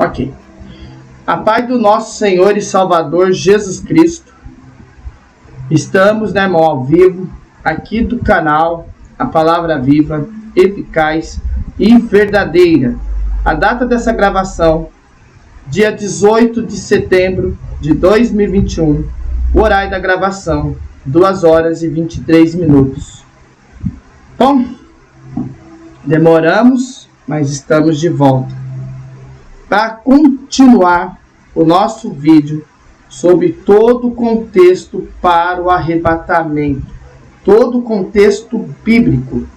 Ok. A paz do nosso Senhor e Salvador Jesus Cristo. Estamos, né, irmão, ao vivo, aqui do canal A Palavra Viva, Eficaz e Verdadeira. A data dessa gravação, dia 18 de setembro de 2021. O horário da gravação, 2 horas e 23 minutos. Bom, demoramos, mas estamos de volta para continuar o nosso vídeo sobre todo o contexto para o arrebatamento, todo o contexto bíblico,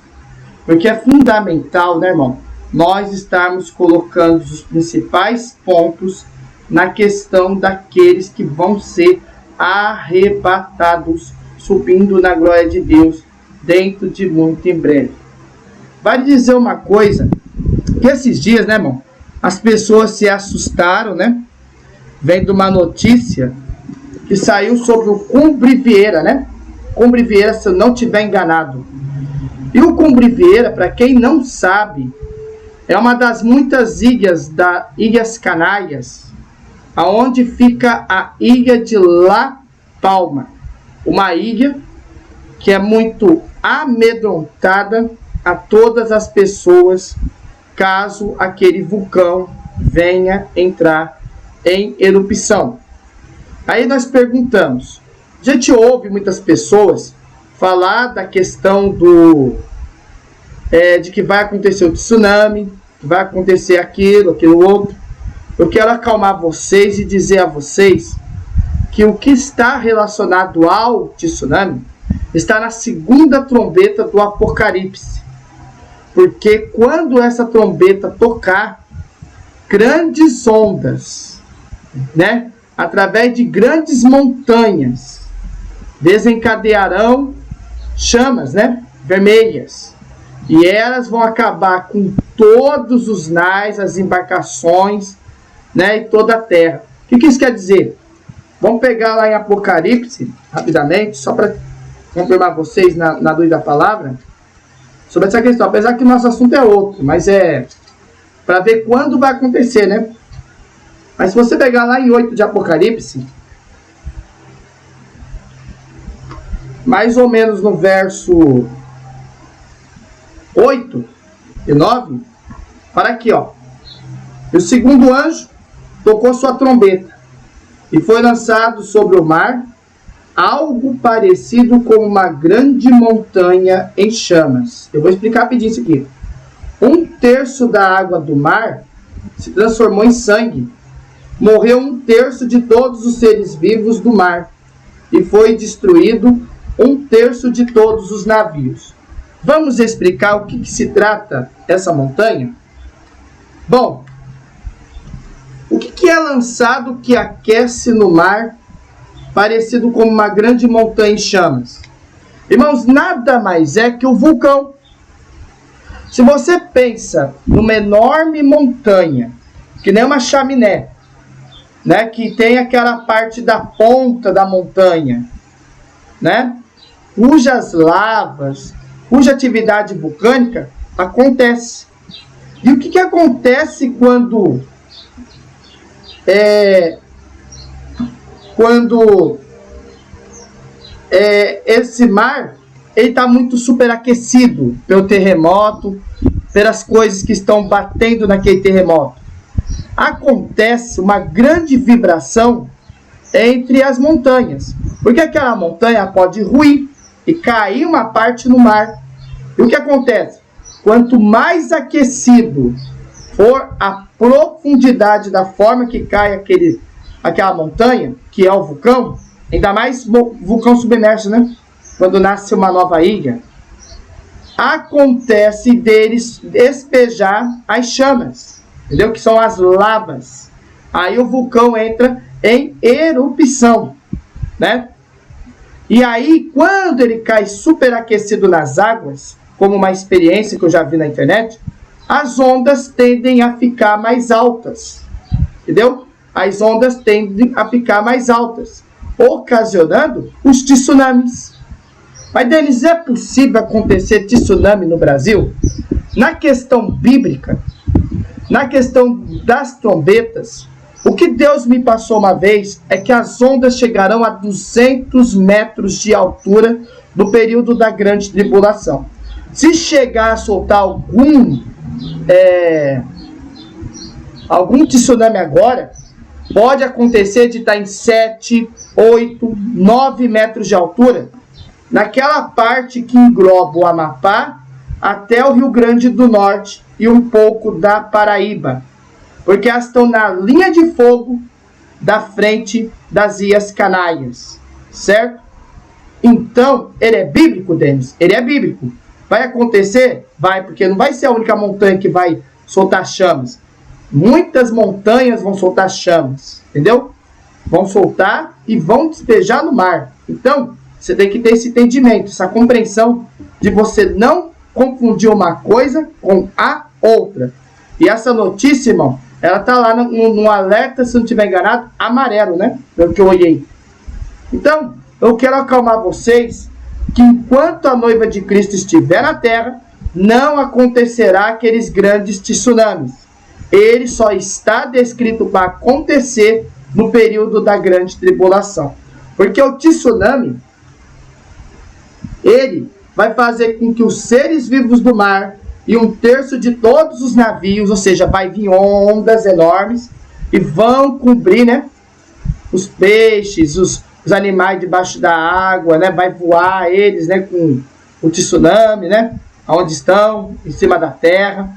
porque é fundamental, né, irmão, nós estarmos colocando os principais pontos na questão daqueles que vão ser arrebatados, subindo na glória de Deus dentro de muito em breve. Vale dizer uma coisa, que esses dias, né, irmão, as pessoas se assustaram, né, vendo uma notícia que saiu sobre o Cumbre Vieira, né, Cumbre Vieira, se eu não estiver enganado. E o Cumbre Vieira, para quem não sabe, é uma das muitas ilhas das Ilhas Canárias, aonde fica a ilha de La Palma, uma ilha que é muito amedrontada a todas as pessoas caso aquele vulcão venha entrar em erupção. Aí nós perguntamos, a gente ouve muitas pessoas falar da questão de que vai acontecer o tsunami, que vai acontecer aquilo outro. Eu quero acalmar vocês e dizer a vocês que o que está relacionado ao tsunami está na segunda trombeta do Apocalipse. Porque quando essa trombeta tocar, grandes ondas, né, através de grandes montanhas, desencadearão chamas, né, vermelhas. E elas vão acabar com todos os nais, as embarcações, né, e toda a terra. O que isso quer dizer? Vamos pegar lá em Apocalipse, rapidamente, só para confirmar vocês na luz da palavra, sobre essa questão. Apesar que o nosso assunto é outro, mas é para ver quando vai acontecer, né? Mas se você pegar lá em 8 de Apocalipse, mais ou menos no verso 8 e 9, para aqui, ó. E o segundo anjo tocou sua trombeta, e foi lançado sobre o mar algo parecido com uma grande montanha em chamas. Eu vou explicar rapidinho isso aqui. 1/3 da água do mar se transformou em sangue. Morreu 1/3 de todos os seres vivos do mar, e foi destruído 1/3 de todos os navios. Vamos explicar o que se trata essa montanha? Bom, o que é lançado que aquece no mar, parecido com uma grande montanha em chamas? Irmãos, nada mais é que o vulcão. Se você pensa numa enorme montanha, que nem uma chaminé, né, que tem aquela parte da ponta da montanha, né, cujas lavas, cuja atividade vulcânica acontece. E o que acontece quando esse mar está muito superaquecido pelo terremoto, pelas coisas que estão batendo naquele terremoto? Acontece uma grande vibração entre as montanhas, porque aquela montanha pode ruir e cair uma parte no mar. E o que acontece? Quanto mais aquecido for a profundidade da forma que cai aquela montanha, que é o vulcão, ainda mais vulcão submerso, né? Quando nasce uma nova ilha, acontece deles despejar as chamas, entendeu? Que são as lavas. Aí o vulcão entra em erupção, né? E aí, quando ele cai superaquecido nas águas, como uma experiência que eu já vi na internet, as ondas tendem a ficar mais altas, entendeu? As ondas tendem a ficar mais altas, ocasionando os tsunamis. Mas, Denis, é possível acontecer tsunami no Brasil? Na questão bíblica, na questão das trombetas, o que Deus me passou uma vez é que as ondas chegarão a 200 metros de altura no período da grande tribulação. Se chegar a soltar algum tsunami agora, pode acontecer de estar em 7, 8, 9 metros de altura, naquela parte que engloba o Amapá até o Rio Grande do Norte e um pouco da Paraíba, porque elas estão na linha de fogo da frente das Ilhas Canárias, certo? Então, ele é bíblico, Denis? Ele é bíblico. Vai acontecer? Vai, porque não vai ser a única montanha que vai soltar chamas. Muitas montanhas vão soltar chamas, entendeu? Vão soltar e vão despejar no mar. Então, você tem que ter esse entendimento, essa compreensão de você não confundir uma coisa com a outra. E essa notícia, irmão, ela tá lá no alerta, se não estiver enganado, amarelo, né? Pelo que eu olhei. Então, eu quero acalmar vocês que enquanto a noiva de Cristo estiver na terra, não acontecerá aqueles grandes tsunamis. Ele só está descrito para acontecer no período da grande tribulação. Porque o tsunami, ele vai fazer com que os seres vivos do mar e 1/3 de todos os navios, ou seja, vai vir ondas enormes e vão cobrir, né, os peixes, os animais debaixo da água, né, vai voar eles, né, com o tsunami, né, onde estão, em cima da terra,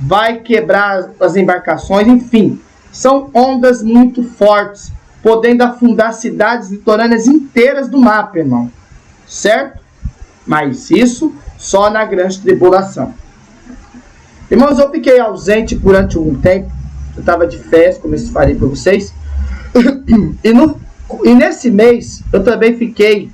vai quebrar as embarcações, enfim, são ondas muito fortes, podendo afundar cidades litorâneas inteiras do mapa, irmão, certo? Mas isso só na grande tribulação. Irmãos, eu fiquei ausente durante algum tempo, eu estava de férias, como eu falei para vocês, e nesse mês eu também fiquei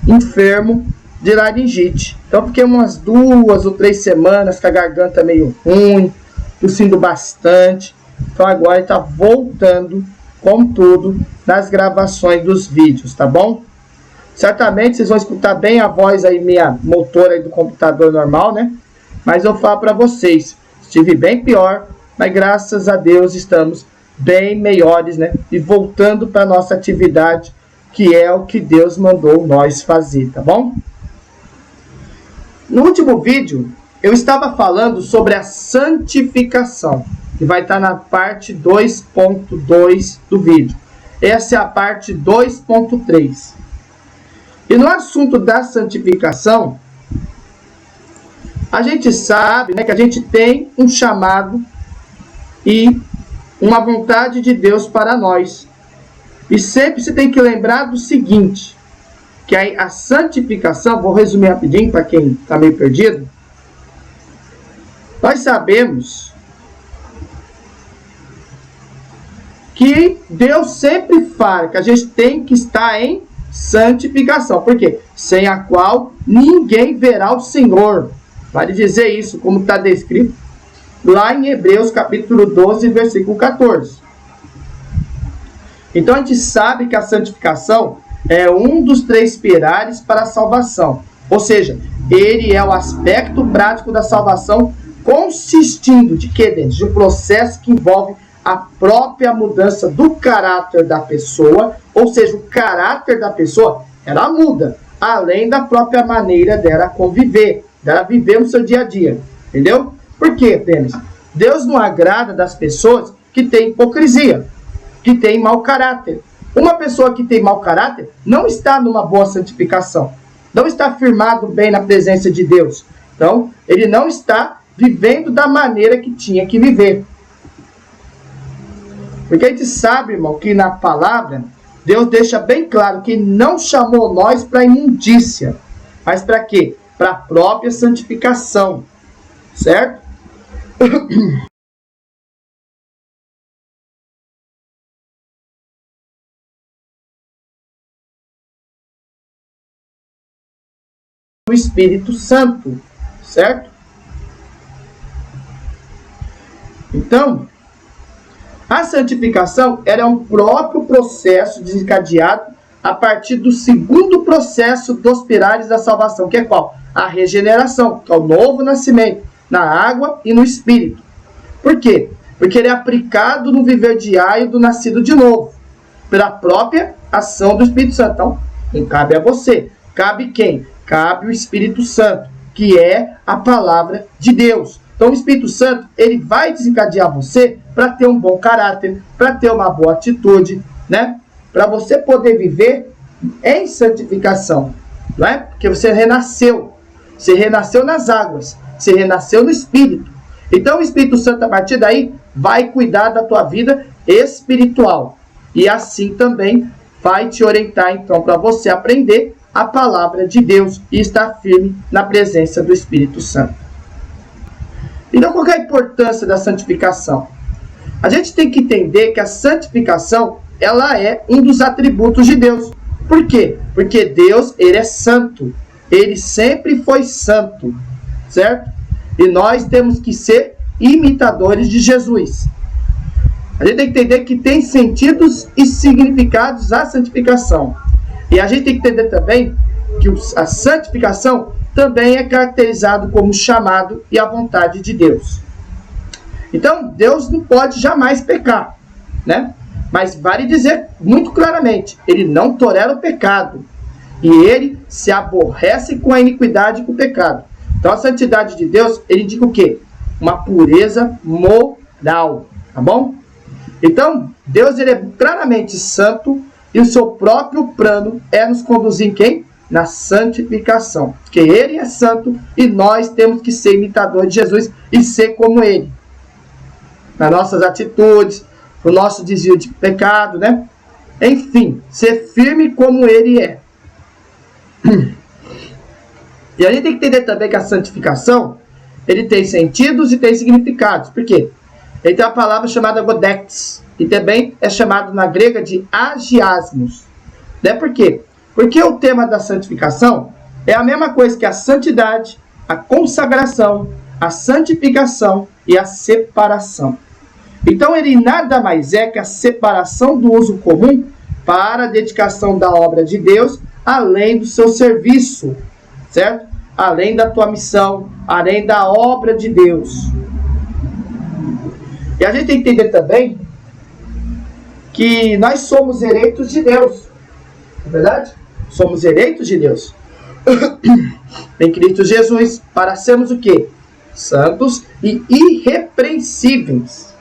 enfermo de laringite. Então fiquei umas 2 ou 3 semanas com a garganta meio ruim, tossindo bastante. Então agora está voltando com tudo nas gravações dos vídeos, tá bom? Certamente vocês vão escutar bem a voz aí, minha motor aí do computador normal, né? Mas eu falo para vocês, estive bem pior, mas graças a Deus estamos bem melhores, né? E voltando para nossa atividade, que é o que Deus mandou nós fazer, tá bom? No último vídeo, eu estava falando sobre a santificação, que vai estar na parte 2.2 do vídeo. Essa é a parte 2.3. E no assunto da santificação, a gente sabe, né, que a gente tem um chamado e uma vontade de Deus para nós. E sempre você tem que lembrar do seguinte, que a santificação, vou resumir rapidinho para quem está meio perdido. Nós sabemos que Deus sempre fala que a gente tem que estar em santificação. Por quê? Sem a qual ninguém verá o Senhor. Vale dizer isso, como está descrito lá em Hebreus capítulo 12, versículo 14. Então a gente sabe que a santificação é um dos 3 pilares para a salvação. Ou seja, ele é o aspecto prático da salvação, consistindo de quê, Denis? De um processo que envolve a própria mudança do caráter da pessoa, ou seja, o caráter da pessoa, ela muda, além da própria maneira dela conviver, dela viver no seu dia a dia, entendeu? Por quê, Denis? Deus não agrada das pessoas que têm hipocrisia, que têm mau caráter. Uma pessoa que tem mau caráter não está numa boa santificação, não está firmado bem na presença de Deus. Então, ele não está vivendo da maneira que tinha que viver. Porque a gente sabe, irmão, que na palavra, Deus deixa bem claro que não chamou nós para imundícia. Mas para quê? Para a própria santificação. Certo? O Espírito Santo. Certo? Então, a santificação era um próprio processo desencadeado a partir do segundo processo dos pilares da salvação, que é qual? A regeneração, que é o novo nascimento, na água e no Espírito. Por quê? Porque ele é aplicado no viver diário do nascido de novo, pela própria ação do Espírito Santo. Então, não cabe a você. Cabe quem? Cabe o Espírito Santo, que é a palavra de Deus. Então, o Espírito Santo, ele vai desencadear você para ter um bom caráter, para ter uma boa atitude, né? Para você poder viver em santificação, não é? Porque você renasceu nas águas, você renasceu no Espírito. Então, o Espírito Santo, a partir daí, vai cuidar da tua vida espiritual. E assim também vai te orientar, então, para você aprender a palavra de Deus e estar firme na presença do Espírito Santo. Então, qual é a importância da santificação? A gente tem que entender que a santificação, ela é um dos atributos de Deus. Por quê? Porque Deus, ele é santo. Ele sempre foi santo, certo? E nós temos que ser imitadores de Jesus. A gente tem que entender que tem sentidos e significados a santificação. E a gente tem que entender também que a santificação também é caracterizado como chamado e a vontade de Deus. Então, Deus não pode jamais pecar, né? Mas vale dizer muito claramente, ele não tolera o pecado. E ele se aborrece com a iniquidade e com o pecado. Então, a santidade de Deus, ele indica o quê? Uma pureza moral, tá bom? Então, Deus, ele é claramente santo e o seu próprio plano é nos conduzir em quem? Na santificação. Porque ele é santo e nós temos que ser imitadores de Jesus e ser como ele. Nas nossas atitudes, no nosso desvio de pecado, né? Enfim, ser firme como ele é. E a gente tem que entender também que a santificação, ele tem sentidos e tem significados. Por quê? Ele tem uma palavra chamada godex, que também é chamado na grega de agiasmos. Né? Por quê? Porque o tema da santificação é a mesma coisa que a santidade, a consagração, a santificação e a separação. Então, ele nada mais é que a separação do uso comum para a dedicação da obra de Deus, além do seu serviço, certo? Além da tua missão, além da obra de Deus. E a gente tem que entender também que nós somos eleitos de Deus. Não é verdade? Somos eleitos de Deus. Em Cristo Jesus, para sermos o quê? Santos e irrepreensíveis.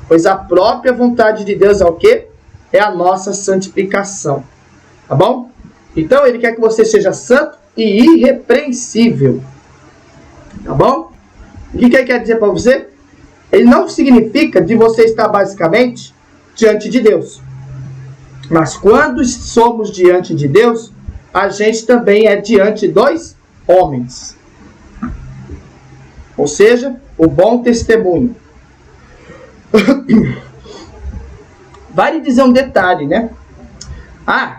Pois a própria vontade de Deus é o quê? É a nossa santificação. Tá bom? Então, ele quer que você seja santo e irrepreensível. Tá bom? O que ele quer dizer para você? Ele não significa de você estar basicamente diante de Deus. Mas quando somos diante de Deus, a gente também é diante dos homens. Ou seja, o bom testemunho. Vale dizer um detalhe, né?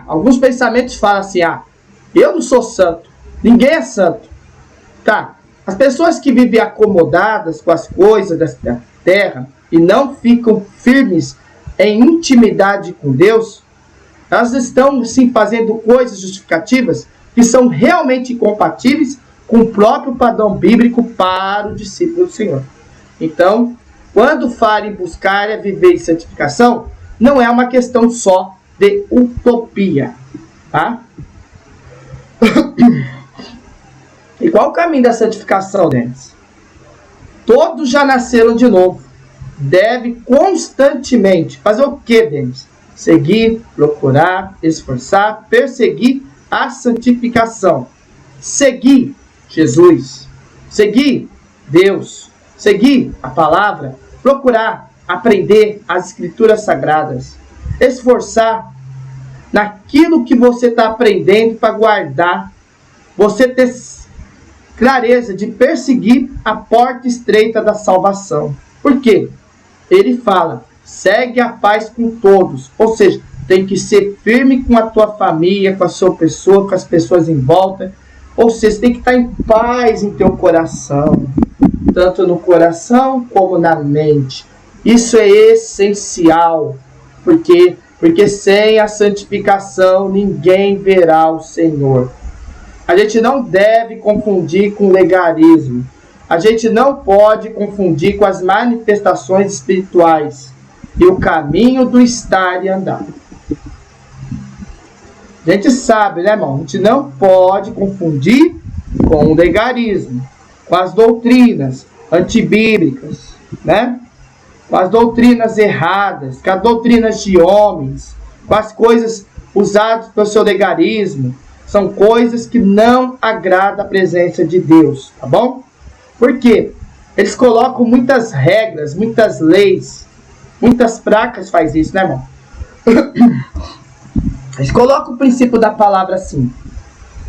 Alguns pensamentos falam assim, eu não sou santo, ninguém é santo. Tá, as pessoas que vivem acomodadas com as coisas da terra e não ficam firmes em intimidade com Deus, elas estão, sim, fazendo coisas justificativas que são realmente incompatíveis com o próprio padrão bíblico para o discípulo do Senhor. Então, quando fala em buscar e viver em santificação, não é uma questão só de utopia, tá? E qual o caminho da santificação, Denis? Todos já nasceram de novo. Deve constantemente fazer o que, Denis? Seguir, procurar, esforçar, perseguir a santificação. Seguir Jesus. Seguir Deus. Seguir a palavra. Procurar aprender as escrituras sagradas. Esforçar naquilo que você está aprendendo para guardar. Você ter clareza de perseguir a porta estreita da salvação. Por quê? Ele fala, segue a paz com todos. Ou seja, tem que ser firme com a tua família, com a sua pessoa, com as pessoas em volta. Ou seja, tem que estar em paz em teu coração. Tanto no coração como na mente. Isso é essencial. Por quê? Porque sem a santificação ninguém verá o Senhor. A gente não deve confundir com legalismo. a gente não pode confundir com as manifestações espirituais e o caminho do estar e andar. A gente sabe, né, irmão? A gente não pode confundir com o legarismo, com as doutrinas antibíblicas, né? Com as doutrinas erradas, com as doutrinas de homens, com as coisas usadas pelo seu legarismo. São coisas que não agradam a presença de Deus, tá bom? Por quê? Eles colocam muitas regras, muitas leis, muitas placas faz isso, né, irmão? Eles colocam o princípio da palavra assim,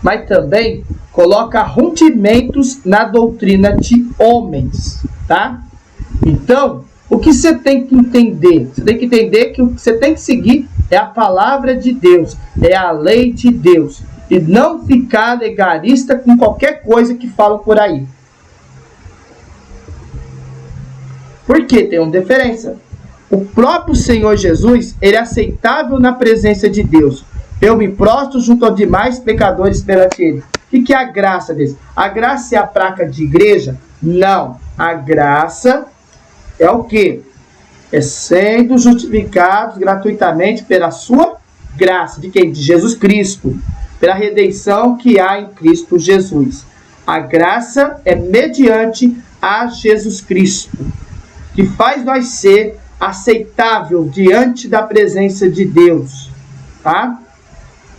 mas também coloca rudimentos na doutrina de homens, tá? Então, o que você tem que entender? Você tem que entender que o que você tem que seguir é a palavra de Deus, é a lei de Deus, e não ficar legalista com qualquer coisa que falam por aí. Por quê? Tem uma diferença. O próprio Senhor Jesus, ele é aceitável na presença de Deus. Eu me prostro junto aos demais pecadores perante ele. O que é a graça desse? A graça é a placa de igreja? Não. A graça é o quê? É sendo justificados gratuitamente pela sua graça. De quem? De Jesus Cristo. Pela redenção que há em Cristo Jesus. A graça é mediante a Jesus Cristo, que faz nós ser aceitável diante da presença de Deus, tá?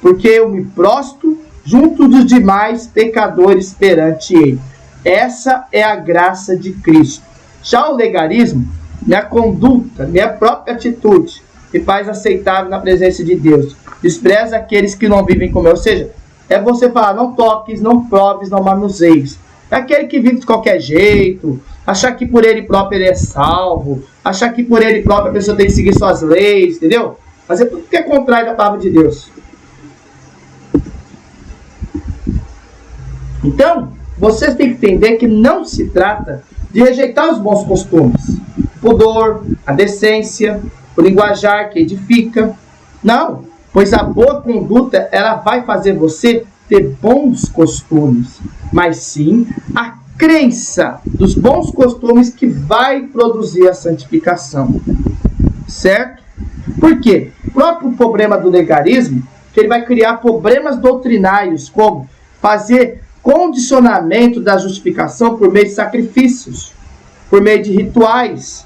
Porque eu me prostro junto dos demais pecadores perante ele. Essa é a graça de Cristo. Já o legalismo, minha conduta, minha própria atitude, me faz aceitável na presença de Deus. Despreza aqueles que não vivem como eu. Ou seja, é você falar, não toques, não proves, não manuseis. É aquele que vive de qualquer jeito, achar que por ele próprio ele é salvo, achar que por ele próprio a pessoa tem que seguir suas leis, entendeu? Fazer tudo que é contrário da palavra de Deus. Então, vocês têm que entender que não se trata de rejeitar os bons costumes, o pudor, a decência, o linguajar que edifica. Não, pois a boa conduta, ela vai fazer você ter bons costumes, mas sim a crença dos bons costumes que vai produzir a santificação, certo? Por quê? O próprio problema do legalismo, que ele vai criar problemas doutrinários, como fazer condicionamento da justificação por meio de sacrifícios, por meio de rituais,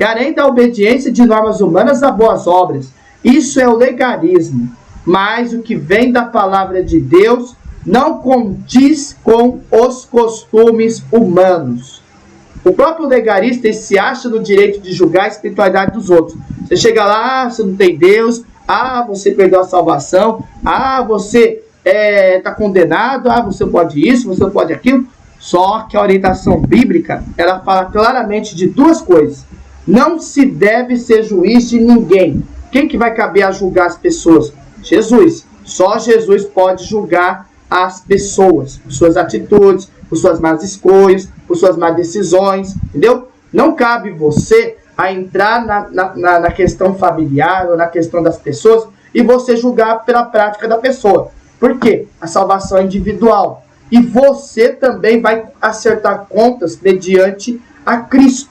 e além da obediência de normas humanas a boas obras. Isso é o legalismo, mas o que vem da palavra de Deus não condiz com os costumes humanos. O próprio legalista ele se acha no direito de julgar a espiritualidade dos outros. Você chega lá, você não tem Deus, você perdeu a salvação, você está condenado, você pode isso, você pode aquilo. Só que a orientação bíblica, ela fala claramente de duas coisas. Não se deve ser juiz de ninguém. Quem que vai caber a julgar as pessoas? Jesus. Só Jesus pode julgar as pessoas, por suas atitudes, por suas más escolhas, por suas más decisões, entendeu? Não cabe você a entrar na questão familiar ou na questão das pessoas e você julgar pela prática da pessoa. Por quê? A salvação é individual. E você também vai acertar contas mediante a Cristo.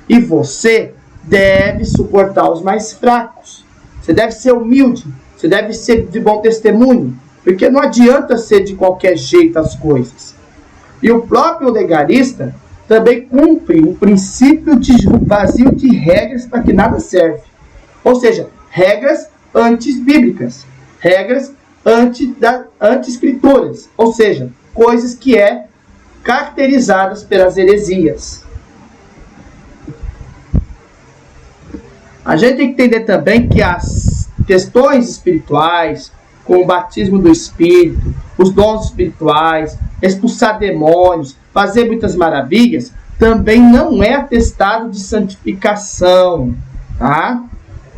E você deve suportar os mais fracos. Você deve ser humilde. Você deve ser de bom testemunho. Porque não adianta ser de qualquer jeito as coisas. E o próprio legalista também cumpre o princípio de vazio de regras para que nada serve. Ou seja, regras anti-bíblicas. Regras anti-escrituras. Ou seja, coisas que caracterizadas pelas heresias. A gente tem que entender também que as questões espirituais, como o batismo do Espírito, os dons espirituais, expulsar demônios, fazer muitas maravilhas, também não é atestado de santificação, tá?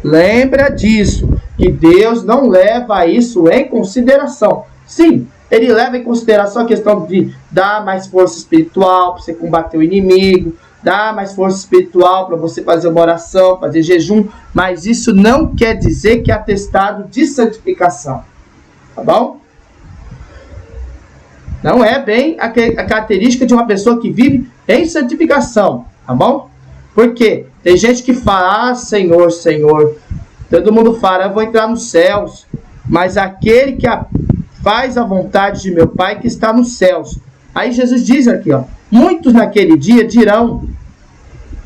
Lembra disso, que Deus não leva isso em consideração. Sim, ele leva em consideração a questão de dar mais força espiritual para você combater o inimigo, dar mais força espiritual para você fazer uma oração, fazer jejum, mas isso não quer dizer que é atestado de santificação. Tá bom? Não é bem a característica de uma pessoa que vive em santificação, tá bom? Porque tem gente que fala, ah, Senhor, Senhor. Todo mundo fala, eu vou entrar nos céus. Mas aquele que faz a vontade de meu Pai que está nos céus. Aí Jesus diz aqui, ó, muitos naquele dia dirão,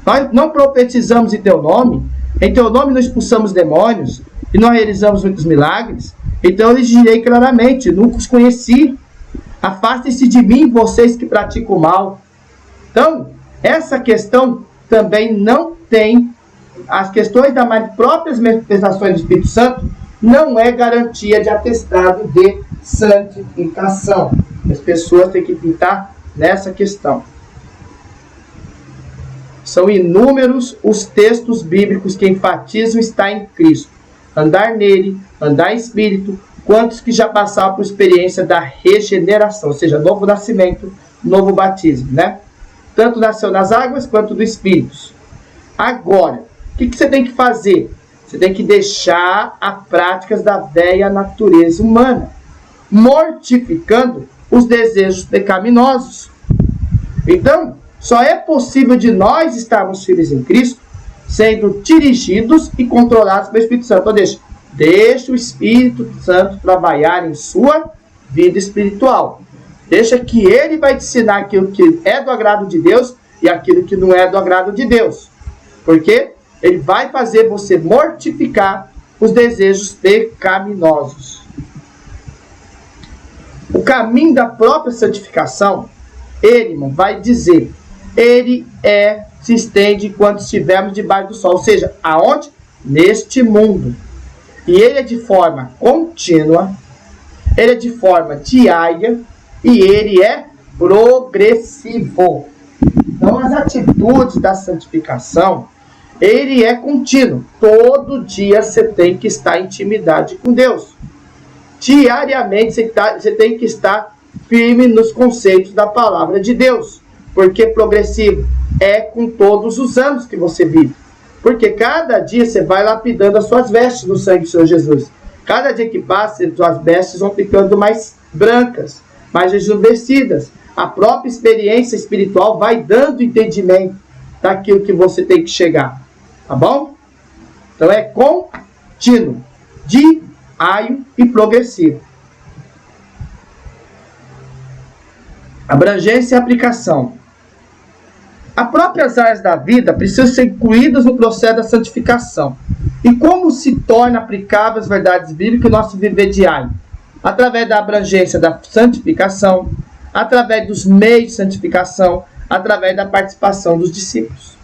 nós não profetizamos em teu nome não expulsamos demônios, e não realizamos muitos milagres. Então eu lhes direi claramente, nunca os conheci. Afastem-se de mim, vocês que praticam o mal. Então, essa questão também não tem, as questões das próprias manifestações do Espírito Santo, não é garantia de atestado de santificação. As pessoas têm que pintar nessa questão. São inúmeros os textos bíblicos que enfatizam estar em Cristo, andar nele, andar em Espírito, quantos que já passaram por experiência da regeneração, ou seja, novo nascimento, novo batismo, né? Tanto nasceu nas águas quanto do Espírito. Agora, o que você tem que fazer? Você tem que deixar as práticas da velha natureza humana, mortificando os desejos pecaminosos. Então, só é possível de nós estarmos firmes em Cristo, sendo dirigidos e controlados pelo Espírito Santo. Então, deixa o Espírito Santo trabalhar em sua vida espiritual. Deixa que ele vai te ensinar aquilo que é do agrado de Deus e aquilo que não é do agrado de Deus. Porque ele vai fazer você mortificar os desejos pecaminosos. O caminho da própria santificação, ele, irmão, vai dizer, ele se estende enquanto estivermos debaixo do sol. Ou seja, aonde? Neste mundo. E ele é de forma contínua, ele é de forma diária e ele é progressivo. Então, as atitudes da santificação, ele é contínuo. Todo dia você tem que estar em intimidade com Deus. Diariamente você tem que estar firme nos conceitos da palavra de Deus. Porque progressivo é com todos os anos que você vive. Porque cada dia você vai lapidando as suas vestes no sangue do Senhor Jesus. Cada dia que passa, as suas vestes vão ficando mais brancas, mais rejuvenescidas. A própria experiência espiritual vai dando entendimento daquilo que você tem que chegar. Tá bom? Então é contínuo, diário e progressivo. Abrangência e aplicação. As próprias áreas da vida precisam ser incluídas no processo da santificação. E como se torna aplicável as verdades bíblicas no nosso viver diário? Através da abrangência da santificação, através dos meios de santificação, através da participação dos discípulos.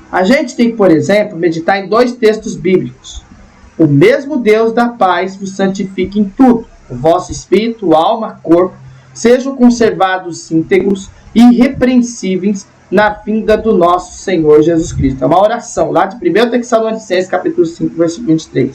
A gente tem, por exemplo, meditar em 2 textos bíblicos. O mesmo Deus da paz vos santifique em tudo. O vosso espírito, alma, corpo, sejam conservados íntegros e irrepreensíveis na vinda do nosso Senhor Jesus Cristo. É uma oração lá de 1 Tessalonicenses, capítulo 5, versículo 23.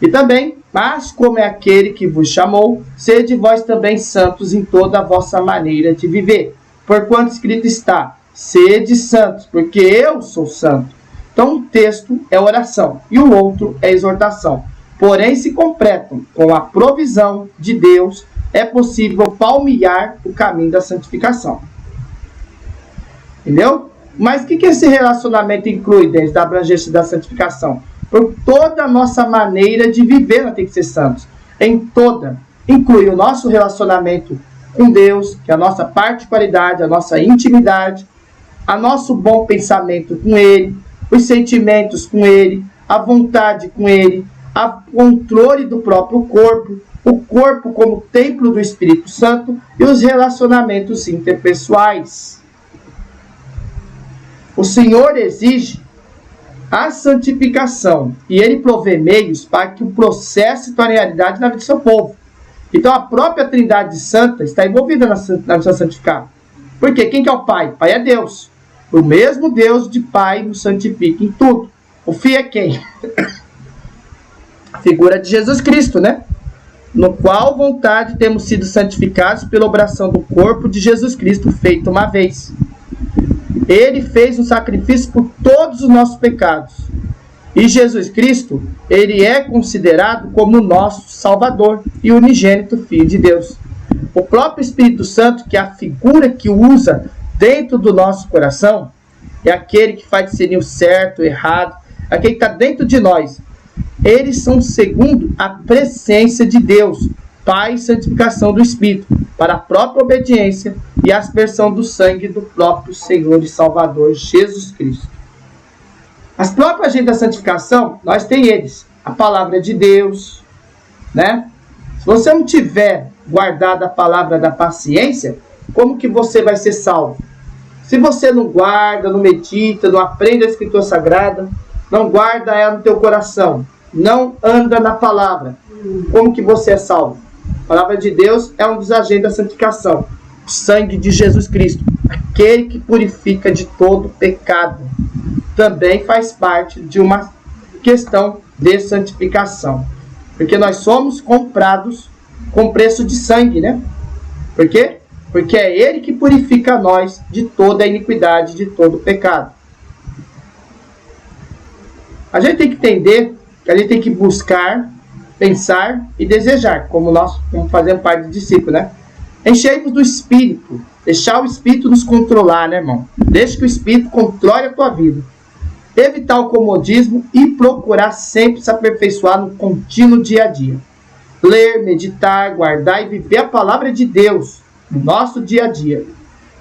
E também, mas como é aquele que vos chamou, sede vós também santos em toda a vossa maneira de viver. Porquanto escrito está, sede santos, porque eu sou santo. Então, um texto é oração e o outro é exortação. Porém, se completam com a provisão de Deus, é possível palmilhar o caminho da santificação. Entendeu? Mas o que esse relacionamento inclui dentro da abrangência da santificação? Por toda a nossa maneira de viver, nós temos que ser santos. Em toda. Inclui o nosso relacionamento com Deus, que é a nossa particularidade, a nossa intimidade, a nosso bom pensamento com Ele, os sentimentos com Ele, a vontade com Ele, o controle do próprio corpo, o corpo como templo do Espírito Santo e os relacionamentos interpessoais. O Senhor exige a santificação e Ele provê meios para que o processo se torne realidade na vida do seu povo. Então a própria Trindade Santa está envolvida na missão santificar. Por quê? Quem que é o Pai? O Pai é Deus. O mesmo Deus de Pai nos santifica em tudo. O Filho é quem? A figura de Jesus Cristo, né? No qual vontade temos sido santificados pela obração do corpo de Jesus Cristo, feito uma vez. Ele fez um sacrifício por todos os nossos pecados. E Jesus Cristo, ele é considerado como nosso Salvador e unigênito Filho de Deus. O próprio Espírito Santo, que é a figura que usa dentro do nosso coração, é aquele que faz discernir o certo, o errado, aquele que está dentro de nós. Eles são segundo a presciência de Deus, Pai e santificação do Espírito, para a própria obediência e aspersão do sangue do próprio Senhor e Salvador Jesus Cristo. As próprias agentes da santificação, nós temos eles. A palavra de Deus, né? Se você não tiver guardado a palavra da paciência, como que você vai ser salvo? Se você não guarda, não medita, não aprende a Escritura Sagrada, não guarda ela no teu coração, não anda na palavra, como que você é salvo? A palavra de Deus é um dos agentes da santificação. O sangue de Jesus Cristo, aquele que purifica de todo pecado, também faz parte de uma questão de santificação. Porque nós somos comprados com preço de sangue, né? Por quê? Porque é Ele que purifica nós de toda a iniquidade, de todo o pecado. A gente tem que entender que a gente tem que buscar, pensar e desejar, como nós fazemos parte do discípulo, né? Enchermos do Espírito, deixar o Espírito nos controlar, né, irmão? Deixa que o Espírito controle a tua vida. Evitar o comodismo e procurar sempre se aperfeiçoar no contínuo dia a dia. Ler, meditar, guardar e viver a palavra de Deus no nosso dia a dia.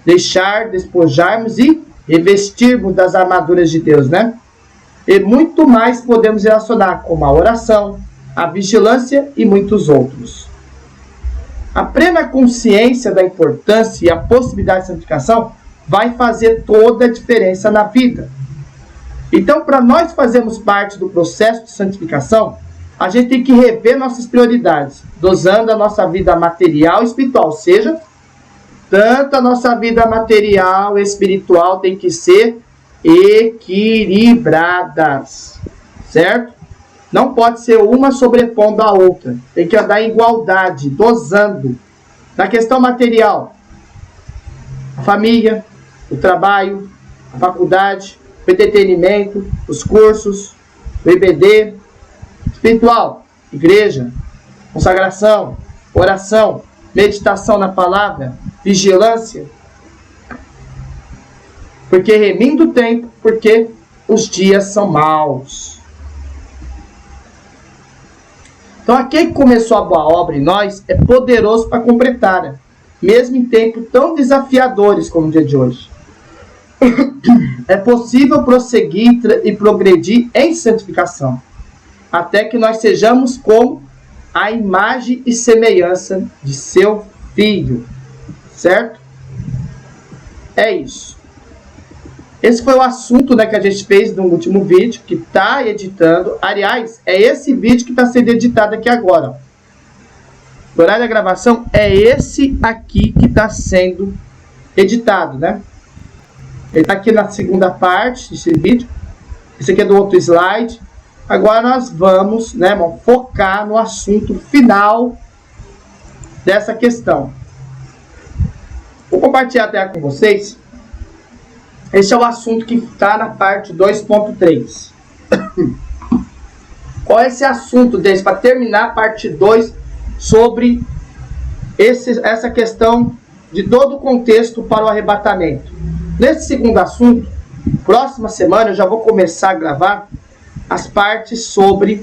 Deixar, despojarmos e revestirmos das armaduras de Deus, né? E muito mais podemos relacionar como a oração, a vigilância e muitos outros. A plena consciência da importância e a possibilidade de santificação vai fazer toda a diferença na vida. Então, para nós fazermos parte do processo de santificação, a gente tem que rever nossas prioridades, dosando a nossa vida material e espiritual. Ou seja, tanto a nossa vida material e espiritual tem que ser equilibradas, certo? Não pode ser uma sobrepondo a outra. Tem que andar em igualdade, dosando. Na questão material, a família, o trabalho, a faculdade, o entretenimento, os cursos, o IBD. Espiritual, igreja, consagração, oração, meditação na palavra, vigilância. Porque remindo o tempo, porque os dias são maus. Então aquele que começou a boa obra em nós é poderoso para completar, mesmo em tempos tão desafiadores como o dia de hoje. É possível prosseguir e progredir em santificação, até que nós sejamos como a imagem e semelhança de seu Filho, certo? É isso. Esse foi o assunto, né, que a gente fez no último vídeo, que está editando. Aliás, é esse vídeo que está sendo editado aqui agora. Ó. O horário da gravação é esse aqui que está sendo editado, né? Ele está aqui na segunda parte desse vídeo. Esse aqui é do outro slide. Agora nós vamos, né, irmão, focar no assunto final dessa questão. Vou compartilhar a tela com vocês. Esse é o assunto que está na parte 2.3. Qual é esse assunto deles? Para terminar a parte 2 sobre essa questão de todo o contexto para o arrebatamento. Nesse segundo assunto, próxima semana eu já vou começar a gravar as partes sobre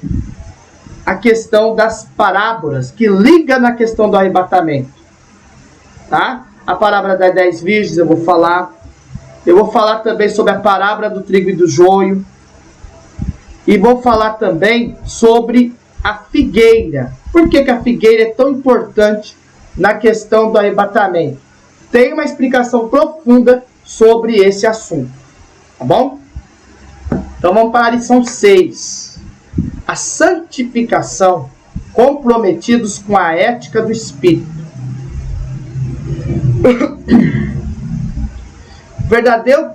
a questão das parábolas, que liga na questão do arrebatamento. Tá? A parábola das 10 virgens eu vou falar. Eu vou falar também sobre a parábola do trigo e do joio. E vou falar também sobre a figueira. Por que a figueira é tão importante na questão do arrebatamento? Tem uma explicação profunda sobre esse assunto. Tá bom? Então vamos para a lição 6. A santificação, comprometidos com a ética do Espírito. Verdadeiro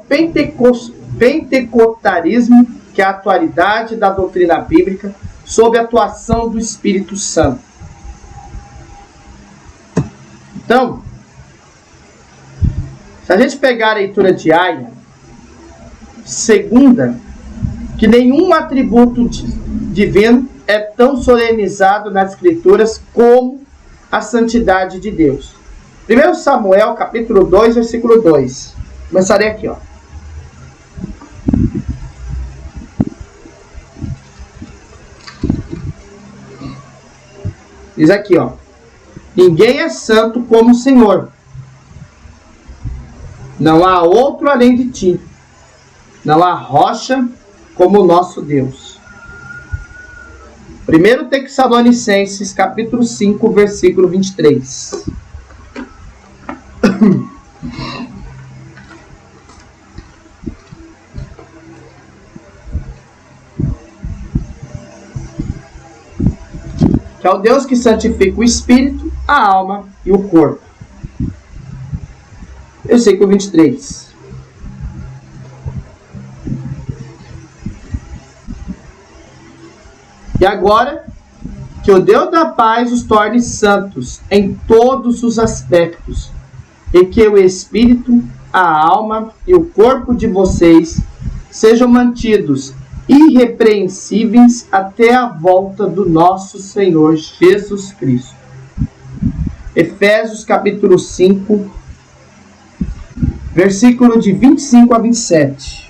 pentecostarismo, que é a atualidade da doutrina bíblica sob a atuação do Espírito Santo. Então, se a gente pegar a leitura diária, segunda, que nenhum atributo divino é tão solenizado nas Escrituras como a santidade de Deus. 1 Samuel, capítulo 2, versículo 2. Começarei aqui, ó. Diz aqui, ó. Ninguém é santo como o Senhor. Não há outro além de ti. Não há rocha como o nosso Deus. 1 Tessalonicenses, capítulo 5, versículo 23. Que é o Deus que santifica o espírito, a alma e o corpo. Versículo 23. E agora, que o Deus da paz os torne santos em todos os aspectos, e que o espírito, a alma e o corpo de vocês sejam mantidos irrepreensíveis até a volta do nosso Senhor Jesus Cristo. Efésios capítulo 5, versículo de 25 a 27.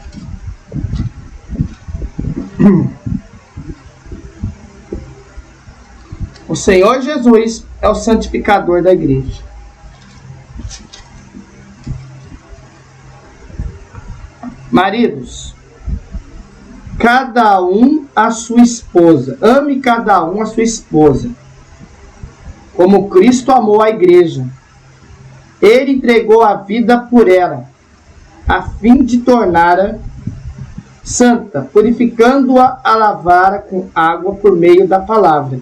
O Senhor Jesus é o santificador da igreja. Maridos, cada um a sua esposa. Ame cada um a sua esposa, como Cristo amou a igreja. Ele entregou a vida por ela, a fim de torná-la santa, purificando-a a lavara com água por meio da palavra.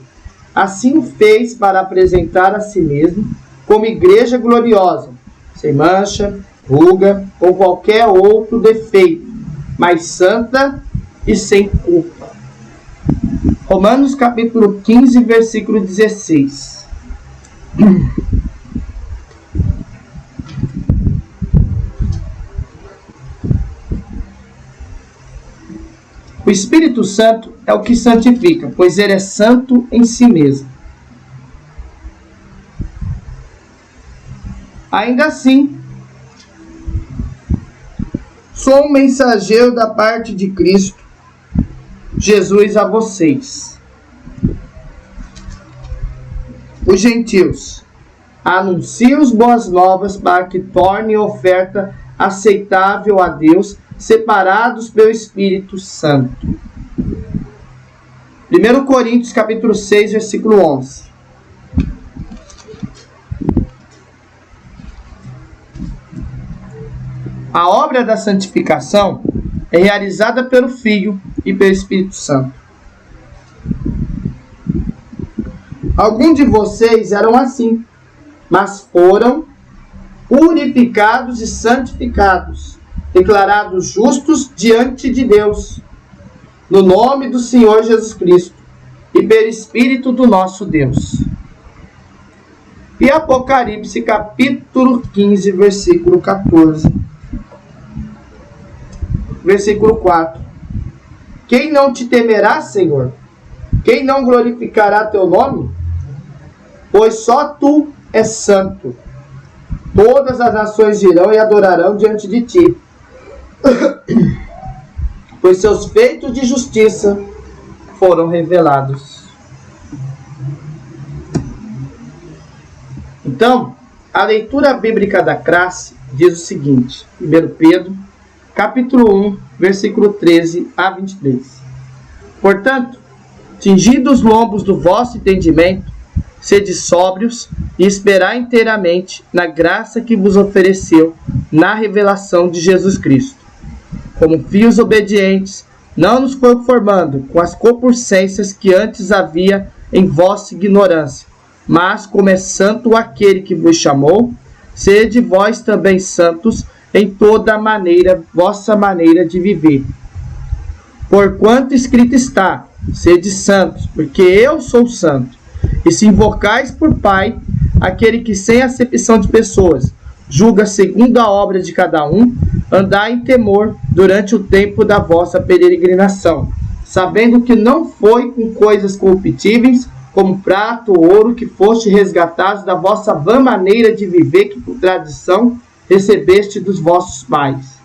Assim o fez para apresentar a si mesmo como igreja gloriosa, sem mancha, ruga ou qualquer outro defeito, mas santa e sem culpa. Romanos capítulo 15, versículo 16. O Espírito Santo é o que santifica, pois ele é santo em si mesmo. Ainda assim, sou um mensageiro da parte de Cristo Jesus a vocês, os gentios. Anuncio as boas novas para que torne a oferta aceitável a Deus, separados pelo Espírito Santo. 1 Coríntios capítulo 6, versículo 11. A obra da santificação é realizada pelo Filho e pelo Espírito Santo. Alguns de vocês eram assim, mas foram purificados e santificados, declarados justos diante de Deus, no nome do Senhor Jesus Cristo e pelo Espírito do nosso Deus. E Apocalipse capítulo 15, versículo 14. Versículo 4. Quem não te temerá, Senhor? Quem não glorificará teu nome? Pois só tu és santo. Todas as nações virão e adorarão diante de ti, pois seus feitos de justiça foram revelados. Então, a leitura bíblica da classe diz o seguinte: 1 Pedro, capítulo 1, versículo 13 a 23. Portanto, tingindo os lombos do vosso entendimento, sede sóbrios e esperai inteiramente na graça que vos ofereceu na revelação de Jesus Cristo. Como filhos obedientes, não nos conformando com as concupiscências que antes havia em vossa ignorância, mas como é santo aquele que vos chamou, sede vós também santos em toda maneira, vossa maneira de viver. Porquanto escrito está, sede santos, porque eu sou santo. E se invocais por Pai, aquele que sem acepção de pessoas julga segundo a obra de cada um, andai em temor durante o tempo da vossa peregrinação, sabendo que não foi com coisas corruptíveis, como prata ou ouro, que foste resgatados da vossa vã maneira de viver, que por tradição recebeste dos vossos pais,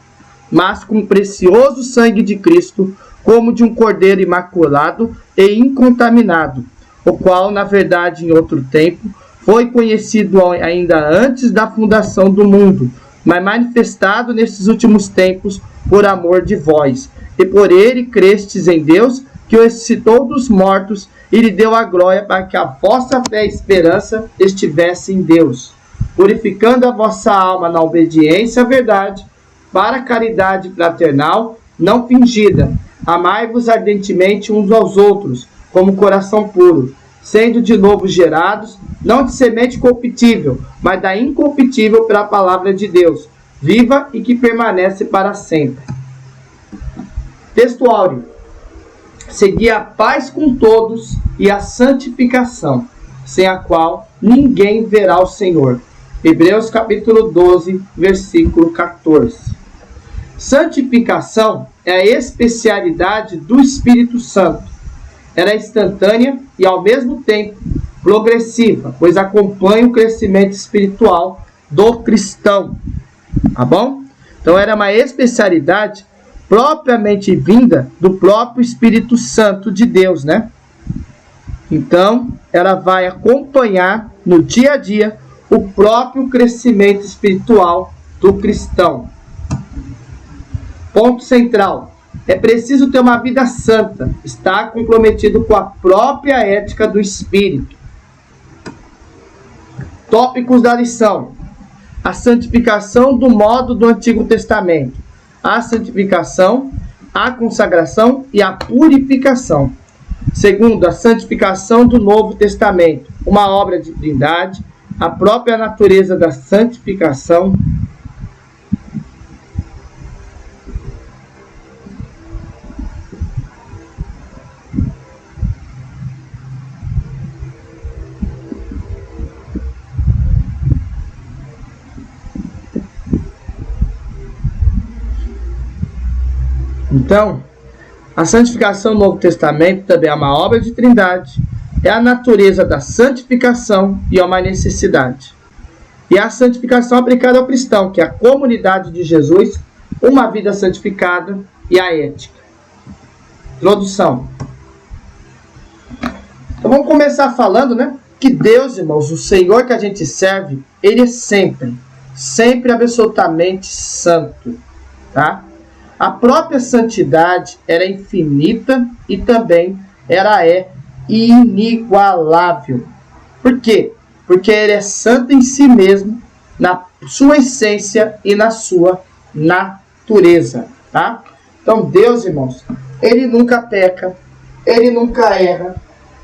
mas com o precioso sangue de Cristo, como de um cordeiro imaculado e incontaminado, o qual, na verdade, em outro tempo, foi conhecido ainda antes da fundação do mundo, mas manifestado nesses últimos tempos por amor de vós. E por ele crestes em Deus, que o ressuscitou dos mortos e lhe deu a glória, para que a vossa fé e esperança estivesse em Deus, purificando a vossa alma na obediência à verdade, para a caridade fraternal não fingida. Amai-vos ardentemente uns aos outros, como coração puro, sendo de novo gerados, não de semente corruptível, mas da incorruptível pela palavra de Deus, viva e que permanece para sempre. Texto áureo. Segui a paz com todos e a santificação, sem a qual ninguém verá o Senhor. Hebreus capítulo 12, versículo 14. Santificação é a especialidade do Espírito Santo. Ela é instantânea e, ao mesmo tempo, progressiva, pois acompanha o crescimento espiritual do cristão. Tá bom? Então, era uma especialidade propriamente vinda do próprio Espírito Santo de Deus, né? Então, ela vai acompanhar no dia a dia o próprio crescimento espiritual do cristão. Ponto central. É preciso ter uma vida santa, estar comprometido com a própria ética do Espírito. Tópicos da lição: a santificação do modo do Antigo Testamento, a santificação, a consagração e a purificação. Segundo, a santificação do Novo Testamento, uma obra de trindade, a própria natureza da santificação. Então, a santificação do Novo Testamento também é uma obra de trindade, é a natureza da santificação e é uma necessidade. E a santificação aplicada ao cristão, que é a comunidade de Jesus, uma vida santificada e a ética. Introdução. Então vamos começar falando, né? Que Deus, irmãos, o Senhor que a gente serve, Ele é sempre absolutamente santo, tá? A própria santidade era infinita e também ela é inigualável. Por quê? Porque ele é santo em si mesmo, na sua essência e na sua natureza, tá? Então Deus, irmãos, ele nunca peca, ele nunca erra,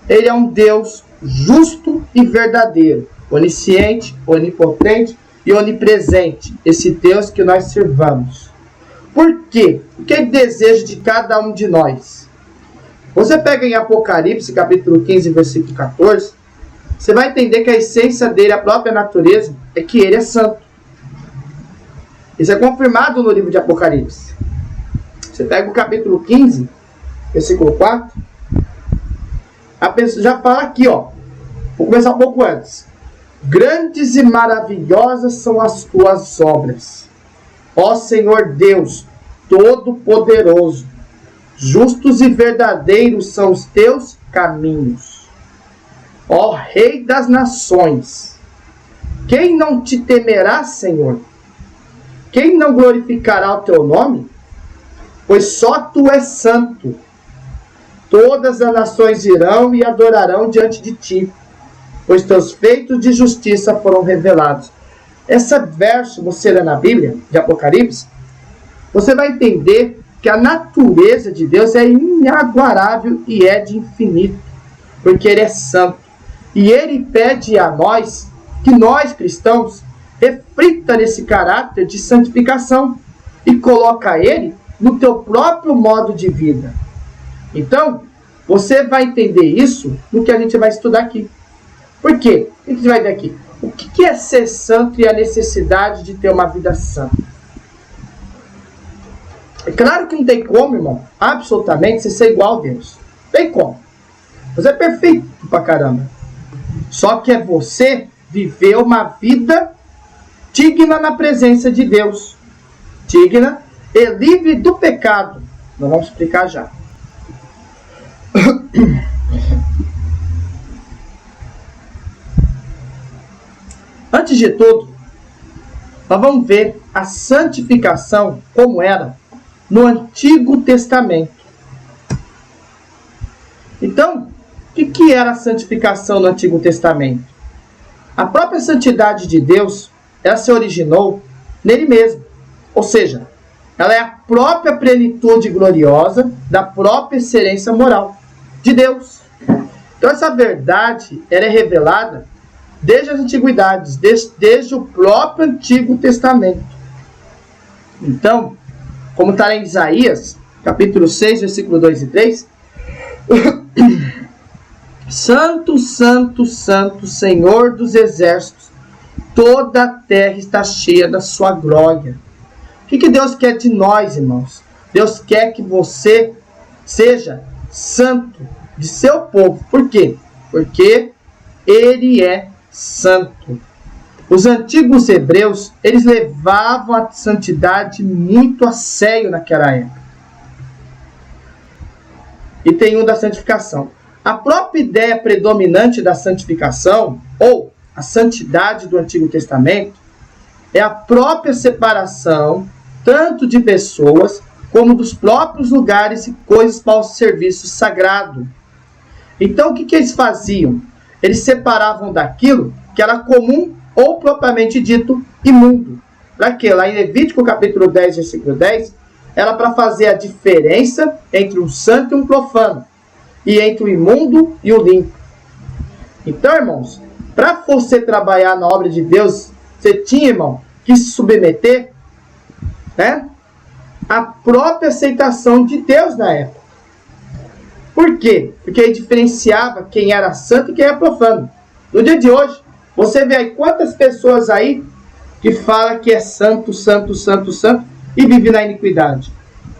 ele é um Deus justo e verdadeiro, onisciente, onipotente e onipresente, esse Deus que nós servamos. Por quê? O que ele deseja de cada um de nós? Você pega em Apocalipse, capítulo 15, versículo 14, você vai entender que a essência dele, a própria natureza, é que ele é santo. Isso é confirmado no livro de Apocalipse. Você pega o capítulo 15, versículo 4, a pessoa já fala aqui, ó. Vou começar um pouco antes. Grandes e maravilhosas são as tuas obras, ó Senhor Deus Todo-Poderoso, justos e verdadeiros são os teus caminhos. Ó Rei das nações, quem não te temerá, Senhor? Quem não glorificará o teu nome? Pois só tu és santo. Todas as nações irão e adorarão diante de ti, pois teus feitos de justiça foram revelados. Esse verso, você lê na Bíblia, de Apocalipse, você vai entender que a natureza de Deus é inagualável e é de infinito, porque ele é santo. E ele pede a nós, que nós cristãos, reflita nesse caráter de santificação e coloca ele no teu próprio modo de vida. Então, você vai entender isso no que a gente vai estudar aqui. Por quê? O que a gente vai ver aqui? O que é ser santo e a necessidade de ter uma vida santa? É claro que não tem como, irmão, absolutamente, você ser igual a Deus. Tem como. Você é perfeito pra caramba. Só que é você viver uma vida digna na presença de Deus. Digna e livre do pecado. Nós vamos explicar já. Antes de tudo, nós vamos ver a santificação como era no Antigo Testamento. Então, o que era a santificação no Antigo Testamento? A própria santidade de Deus, ela se originou nele mesmo. Ou seja, ela é a própria plenitude gloriosa da própria excelência moral de Deus. Então essa verdade ela é revelada desde as antiguidades, desde o próprio Antigo Testamento. Então, como está em Isaías, capítulo 6, versículo 2 e 3, Santo, Santo, Santo, Senhor dos Exércitos, toda a terra está cheia da sua glória. O que Deus quer de nós, irmãos? Deus quer que você seja santo de seu povo. Por quê? Porque Ele é santo. Os antigos hebreus, eles levavam a santidade muito a sério naquela época. E tem um da santificação. A própria ideia predominante da santificação, ou a santidade do Antigo Testamento, é a própria separação tanto de pessoas como dos próprios lugares e coisas para o serviço sagrado. Então, o que eles faziam? Eles separavam daquilo que era comum ou propriamente dito imundo. Para quê? Lá em Levítico capítulo 10, versículo 10, era para fazer a diferença entre um santo e um profano, e entre o imundo e o limpo. Então, irmãos, para você trabalhar na obra de Deus, você tinha, irmão, que se submeter, né, à própria aceitação de Deus na época. Por quê? Porque ele diferenciava quem era santo e quem era profano. No dia de hoje, você vê aí quantas pessoas aí que falam que é santo, santo, santo, santo e vive na iniquidade.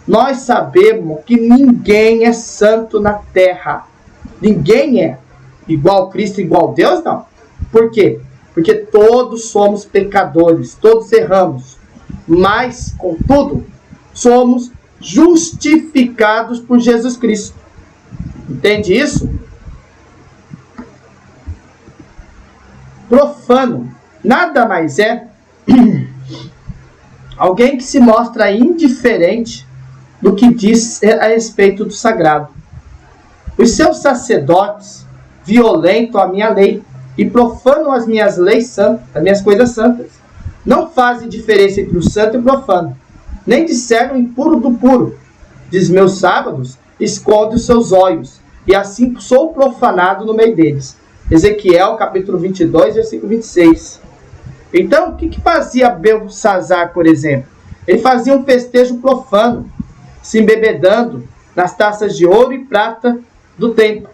Nós sabemos que ninguém é santo na terra. Ninguém é igual Cristo, igual Deus, não. Por quê? Porque todos somos pecadores, todos erramos. Mas, contudo, somos justificados por Jesus Cristo. Entende isso? Profano nada mais é alguém que se mostra indiferente do que diz a respeito do sagrado. Os seus sacerdotes violentam a minha lei e profanam as minhas leis santas, as minhas coisas santas. Não fazem diferença entre o santo e o profano, nem discernem o impuro do puro. Diz meus sábados, esconde os seus olhos, e assim sou profanado no meio deles. Ezequiel, capítulo 22, versículo 26. Então, o que fazia Belsazar, por exemplo? Ele fazia um festejo profano, se embebedando nas taças de ouro e prata do templo.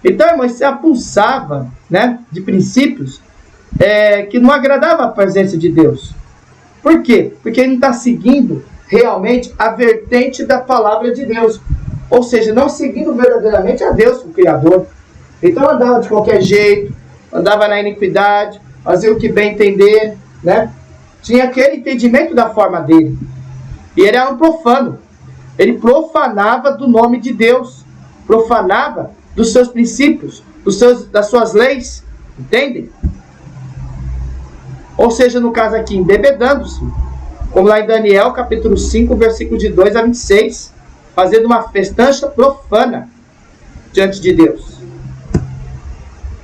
Então, irmão, isso apulsava, né, de princípios que não agradavam a presença de Deus. Por quê? Porque ele não está seguindo realmente a vertente da palavra de Deus. Ou seja, não seguindo verdadeiramente a Deus, o Criador. Então andava de qualquer jeito, andava na iniquidade, fazia o que bem entender, né? Tinha aquele entendimento da forma dele. E ele era um profano. Ele profanava do nome de Deus. Profanava dos seus princípios, das suas leis. Entendem? Ou seja, no caso aqui, embebedando-se. Como lá em Daniel, capítulo 5, versículo de 2 a 26. Fazendo uma festança profana diante de Deus.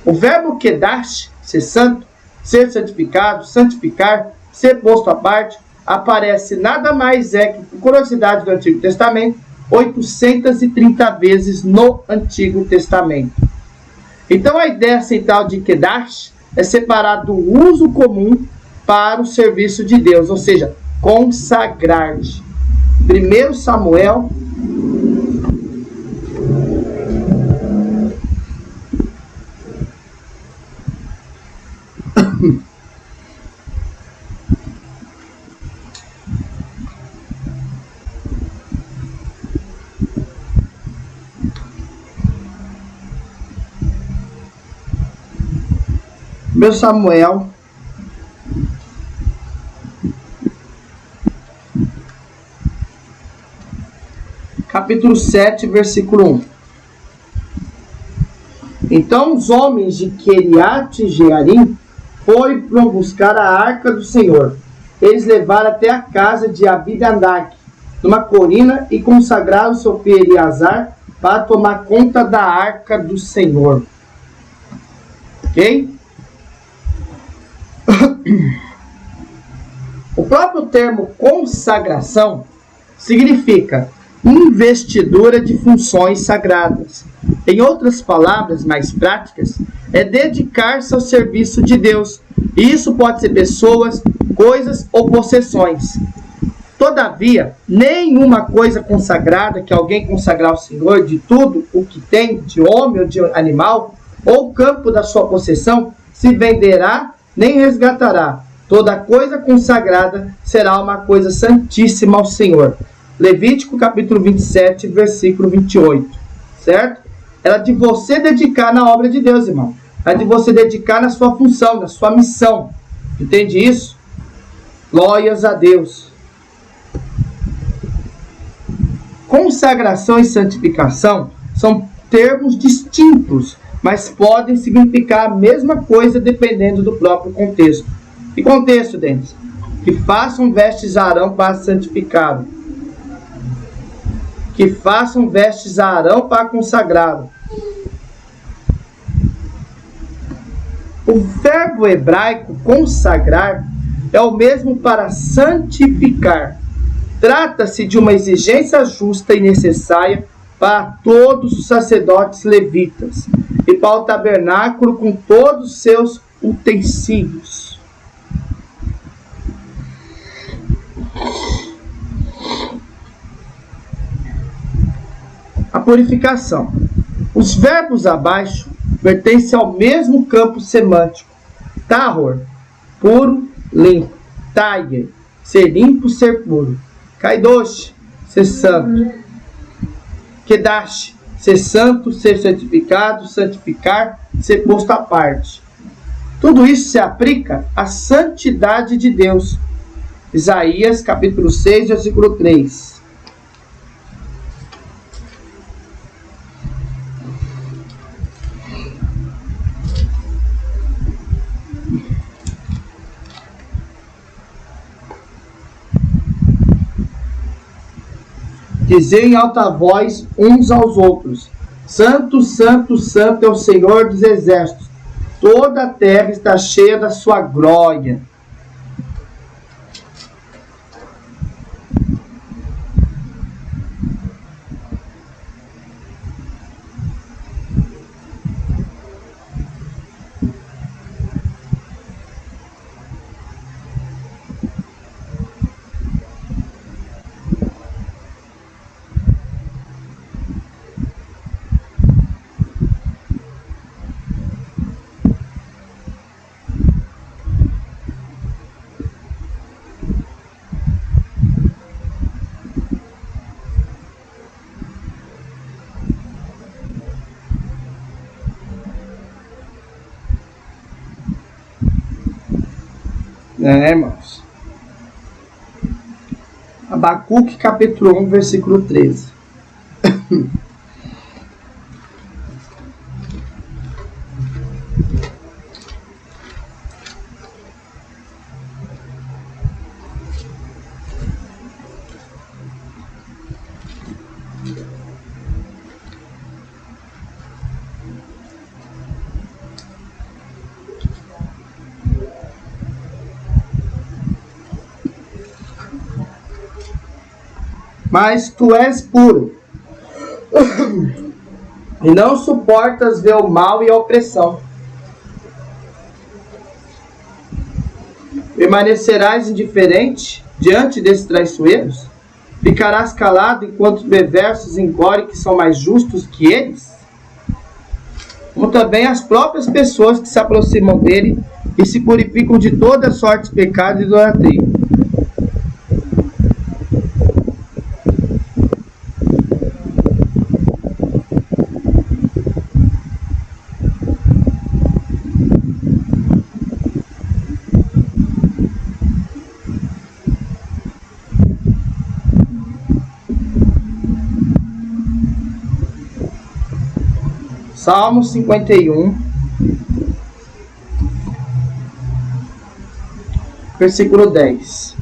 O verbo kedash, ser santo, ser santificado, santificar, ser posto à parte, aparece nada mais que, por curiosidade do Antigo Testamento, 830 vezes no Antigo Testamento. Então a ideia central de kedash é separar do uso comum para o serviço de Deus, ou seja, consagrar-te. 1 Samuel 1 Samuel, capítulo 7, versículo 1. Então os homens de Queriate Jearim foram buscar a arca do Senhor. Eles levaram até a casa de Abidandag, numa colina, e consagraram seu filho Eleazar para tomar conta da arca do Senhor. Ok? O próprio termo consagração significa investidura de funções sagradas. Em outras palavras mais práticas, é dedicar-se ao serviço de Deus. E isso pode ser pessoas, coisas ou possessões. Todavia, nenhuma coisa consagrada que alguém consagrar ao Senhor, de tudo o que tem, de homem ou de animal, ou campo da sua possessão, se venderá nem resgatará. Toda coisa consagrada será uma coisa santíssima ao Senhor. Levítico capítulo 27, versículo 28. Certo? Era de você dedicar na obra de Deus, irmão. É de você dedicar na sua função, na sua missão. Entende isso? Glórias a Deus. Consagração e santificação são termos distintos, mas podem significar a mesma coisa dependendo do próprio contexto. Que contexto, Denis? Que façam vestes a Arão para santificá-lo. Que façam vestes a Arão para consagrá-lo. O verbo hebraico consagrar é o mesmo para santificar. Trata-se de uma exigência justa e necessária para todos os sacerdotes levitas e para o tabernáculo com todos os seus utensílios. A purificação. Os verbos abaixo pertencem ao mesmo campo semântico. Tahor, puro, limpo. Tayer, ser limpo, ser puro. Kaidosh, ser santo. Kedash, ser santo, ser santificado, santificar, ser posto à parte. Tudo isso se aplica à santidade de Deus. Isaías, capítulo 6, versículo 3. Dizer em alta voz uns aos outros: Santo, Santo, Santo é o Senhor dos exércitos. Toda a terra está cheia da sua glória. Irmãos? Abacuque, capítulo 1, versículo 13. Mas tu és puro, e não suportas ver o mal e a opressão. Permanecerás indiferente diante desses traiçoeiros? Ficarás calado enquanto os perversos engolem que são mais justos que eles? Como também as próprias pessoas que se aproximam dele e se purificam de toda sorte de pecado e idolatria. Salmo 51, versículo 10.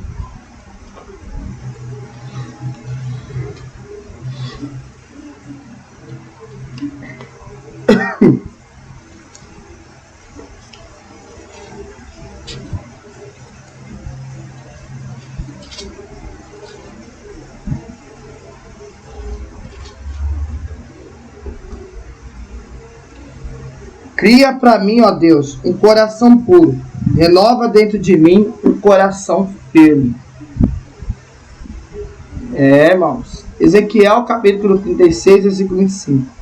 Cria para mim, ó Deus, um coração puro. Renova dentro de mim um coração firme. Irmãos. Ezequiel, capítulo 36, versículo 25.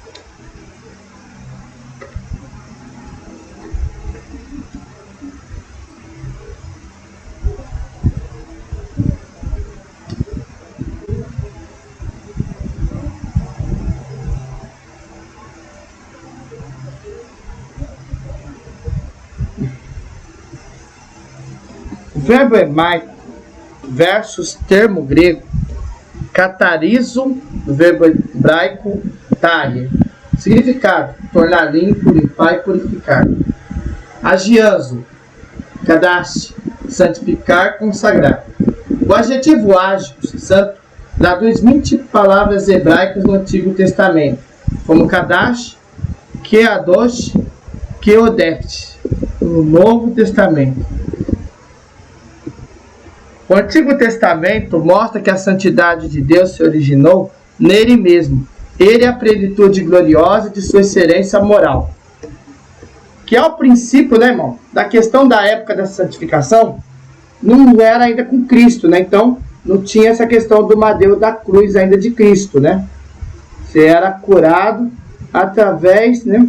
Verbo hebraico versus termo grego, catarizo, do verbo hebraico talia. Significado: tornar limpo, limpar e purificar. Agiazo, kadash, santificar, consagrar. O adjetivo ágio, santo, traduz 20 palavras hebraicas no Antigo Testamento, como kadash, keadosh, keodet, no Novo Testamento. O Antigo Testamento mostra que a santidade de Deus se originou nele mesmo. Ele é a plenitude gloriosa de sua excelência moral. Que é o princípio, né, irmão, da questão da época da santificação, não era ainda com Cristo, né? Então, não tinha essa questão do madeiro da cruz ainda de Cristo, né? Você era curado através, né?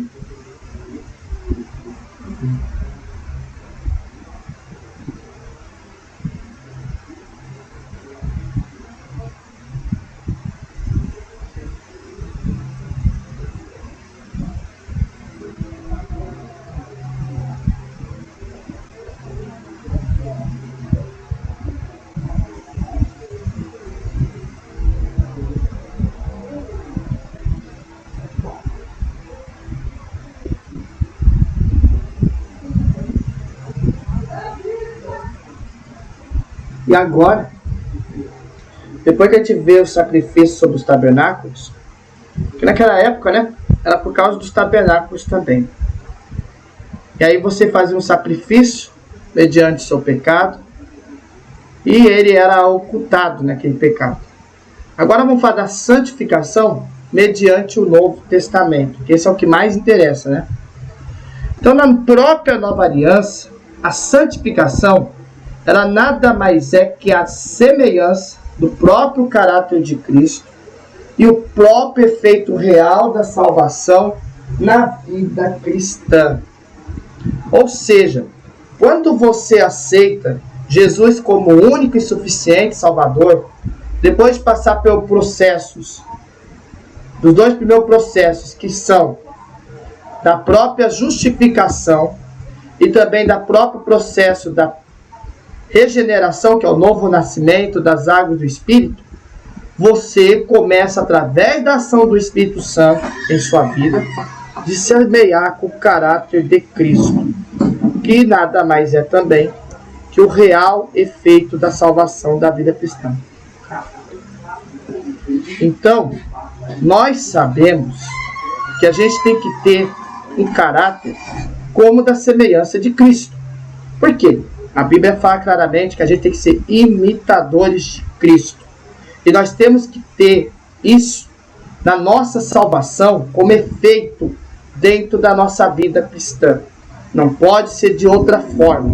E agora, depois que a gente vê o sacrifício sobre os tabernáculos, que naquela época, né, era por causa dos tabernáculos também. E aí você fazia um sacrifício mediante o seu pecado, e ele era ocultado naquele pecado. Agora vamos falar da santificação mediante o Novo Testamento, que esse é o que mais interessa, né? Então, na própria Nova Aliança, a santificação, ela nada mais é que a semelhança do próprio caráter de Cristo e o próprio efeito real da salvação na vida cristã. Ou seja, quando você aceita Jesus como o único e suficiente Salvador, depois de passar pelos processos, dos dois primeiros processos, que são da própria justificação e também da próprio processo da regeneração, que é o novo nascimento das águas do Espírito, você começa, através da ação do Espírito Santo em sua vida, de se semelhar com o caráter de Cristo, que nada mais é também que o real efeito da salvação da vida cristã. Então, nós sabemos que a gente tem que ter um caráter como da semelhança de Cristo. Por quê? A Bíblia fala claramente que a gente tem que ser imitadores de Cristo. E nós temos que ter isso na nossa salvação como efeito dentro da nossa vida cristã. Não pode ser de outra forma.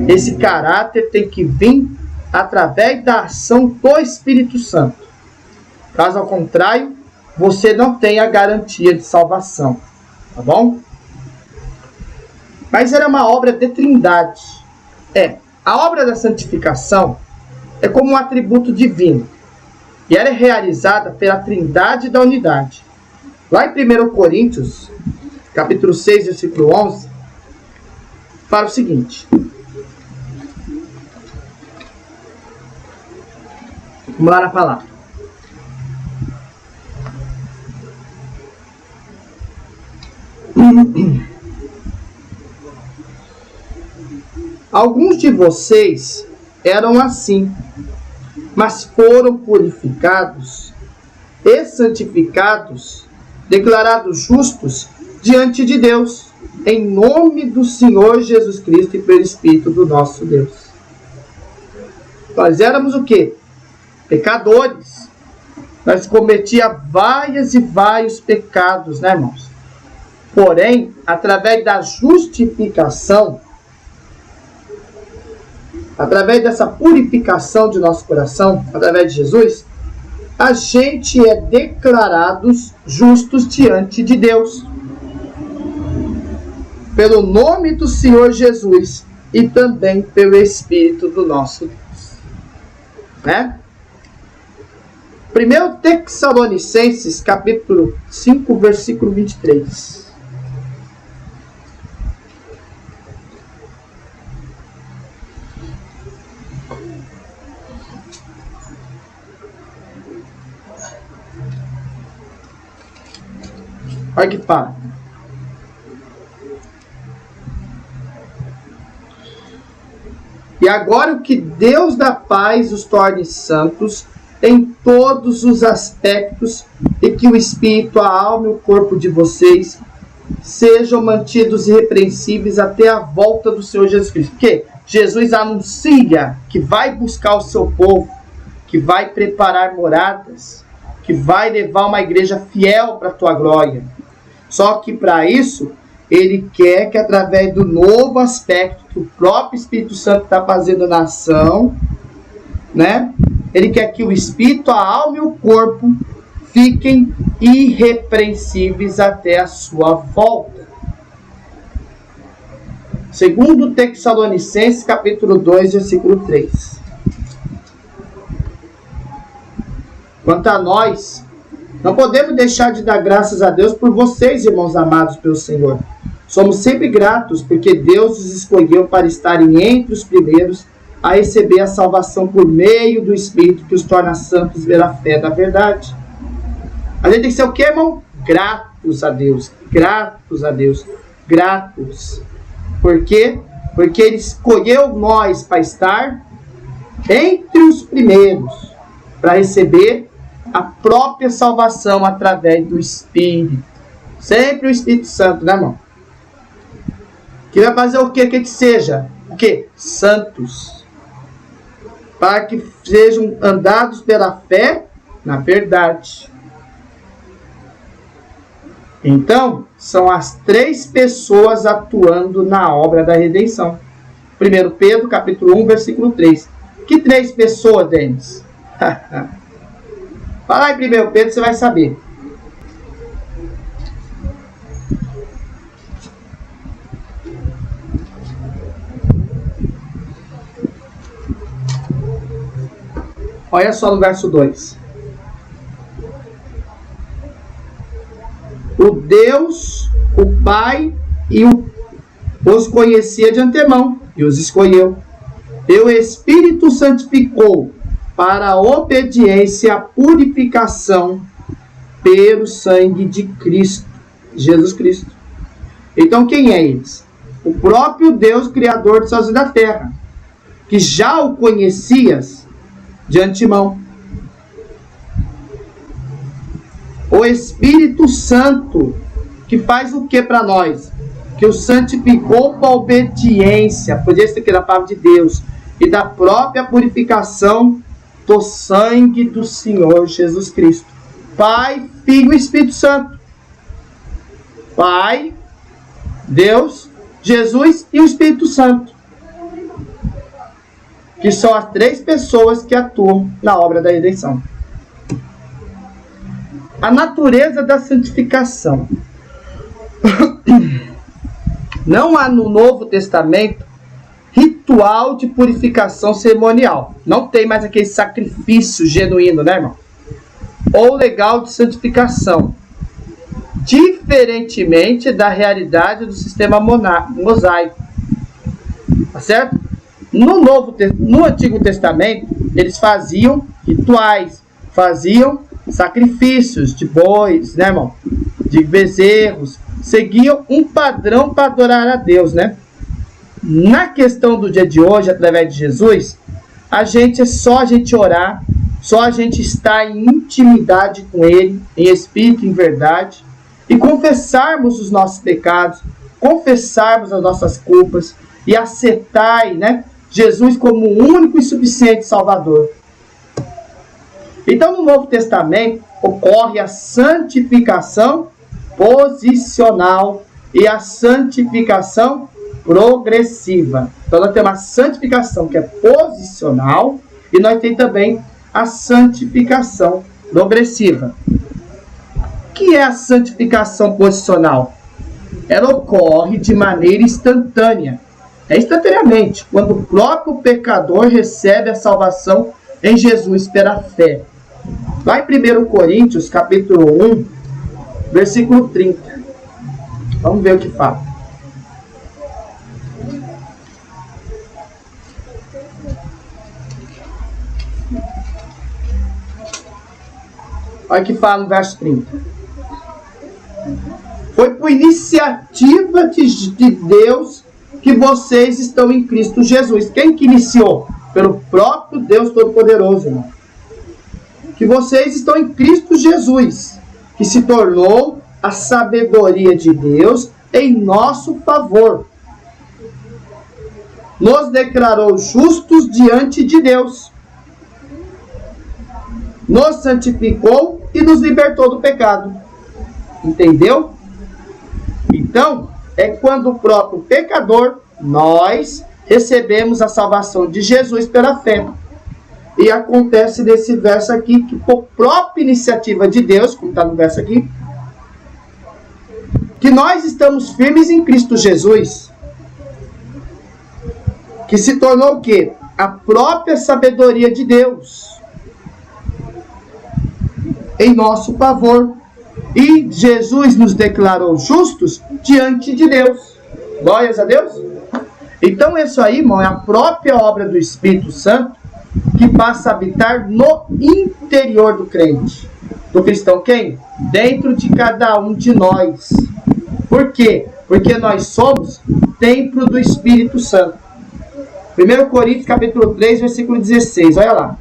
Esse caráter tem que vir através da ação do Espírito Santo. Caso ao contrário, você não tem a garantia de salvação. Tá bom? Mas era uma obra de trindade. A obra da santificação é como um atributo divino. E ela é realizada pela trindade da unidade. Lá em 1 Coríntios, capítulo 6, versículo 11, fala o seguinte. Vamos lá na palavra. Alguns de vocês eram assim, mas foram purificados e santificados, declarados justos diante de Deus, em nome do Senhor Jesus Cristo e pelo Espírito do nosso Deus. Nós éramos o quê? Pecadores. Nós cometíamos vários e vários pecados, né, irmãos? Porém, através da justificação, através dessa purificação de nosso coração, através de Jesus, a gente é declarados justos diante de Deus. Pelo nome do Senhor Jesus e também pelo Espírito do nosso Deus. Né? 1 Tessalonicenses, capítulo 5, versículo 23. Olha que fala. E agora o que Deus da paz os torne santos em todos os aspectos, e que o espírito, a alma e o corpo de vocês sejam mantidos irrepreensíveis até a volta do Senhor Jesus Cristo. Porque Jesus anuncia que vai buscar o seu povo, que vai preparar moradas, que vai levar uma igreja fiel para a tua glória. Só que para isso, ele quer que através do novo aspecto que o próprio Espírito Santo está fazendo na ação, né? Ele quer que o espírito, a alma e o corpo fiquem irrepreensíveis até a sua volta. Segundo Tessalonicenses, capítulo 2, versículo 3. Quanto a nós, não podemos deixar de dar graças a Deus por vocês, irmãos amados pelo Senhor. Somos sempre gratos porque Deus os escolheu para estarem entre os primeiros a receber a salvação por meio do Espírito que os torna santos pela fé da verdade. A gente tem que ser o quê, irmão? Gratos a Deus. Gratos a Deus. Gratos. Por quê? Porque Ele escolheu nós para estar entre os primeiros, para receber a própria salvação através do Espírito. Sempre o Espírito Santo, né, irmão? Que vai fazer o quê? Que seja o quê? Santos. Para que sejam andados pela fé na verdade. Então, são as três pessoas atuando na obra da redenção. 1 Pedro, capítulo 1, versículo 3. Que três pessoas, Denis? Fala aí 1 Pedro, você vai saber. Olha só no verso 2. O Deus, o Pai, os conhecia de antemão e os escolheu. E o Espírito santificou para a obediência e a purificação pelo sangue de Cristo, Jesus Cristo. Então quem é eles? O próprio Deus, Criador dos céus e da terra, que já o conhecias de antemão. O Espírito Santo, que faz o que para nós? Que o santificou para a obediência, podia ser aqui da palavra de Deus, e da própria purificação do sangue do Senhor Jesus Cristo. Pai, Filho e Espírito Santo. Pai, Deus, Jesus e o Espírito Santo. Que são as três pessoas que atuam na obra da redenção. A natureza da santificação. Não há no Novo Testamento ritual de purificação cerimonial. Não tem mais aquele sacrifício genuíno, né, irmão? Ou legal de santificação. Diferentemente da realidade do sistema mosaico. Tá certo? No Antigo Testamento, eles faziam rituais, faziam sacrifícios de bois, né, irmão? De bezerros, seguiam um padrão para adorar a Deus, né? Na questão do dia de hoje, através de Jesus, é só a gente orar, só a gente estar em intimidade com Ele, em espírito e em verdade, e confessarmos os nossos pecados, confessarmos as nossas culpas e aceitar, né, Jesus como o único e suficiente Salvador. Então, no Novo Testamento, ocorre a santificação posicional e a santificação progressiva. Então, nós temos a santificação que é posicional e nós temos também a santificação progressiva. O que é a santificação posicional? Ela ocorre de maneira instantânea. É instantaneamente, quando o próprio pecador recebe a salvação em Jesus pela fé. Lá em 1 Coríntios, capítulo 1, versículo 30. Vamos ver o que fala. Olha o que fala no verso 30. Foi por iniciativa de Deus que vocês estão em Cristo Jesus. Quem que iniciou? Pelo próprio Deus Todo-Poderoso, irmão. Que vocês estão em Cristo Jesus, que se tornou a sabedoria de Deus em nosso favor. Nos declarou justos diante de Deus. Nos santificou e nos libertou do pecado. Entendeu? Então, é quando o próprio pecador, nós recebemos a salvação de Jesus pela fé. E acontece nesse verso aqui, que por própria iniciativa de Deus, como está no verso aqui, que nós estamos firmes em Cristo Jesus, que se tornou o quê? A própria sabedoria de Deus, em nosso favor. E Jesus nos declarou justos diante de Deus. Glórias a Deus. Então isso aí, irmão, é a própria obra do Espírito Santo que passa a habitar no interior do crente. Do cristão quem? Dentro de cada um de nós. Por quê? Porque nós somos templo do Espírito Santo. 1 Coríntios capítulo 3, versículo 16. Olha lá.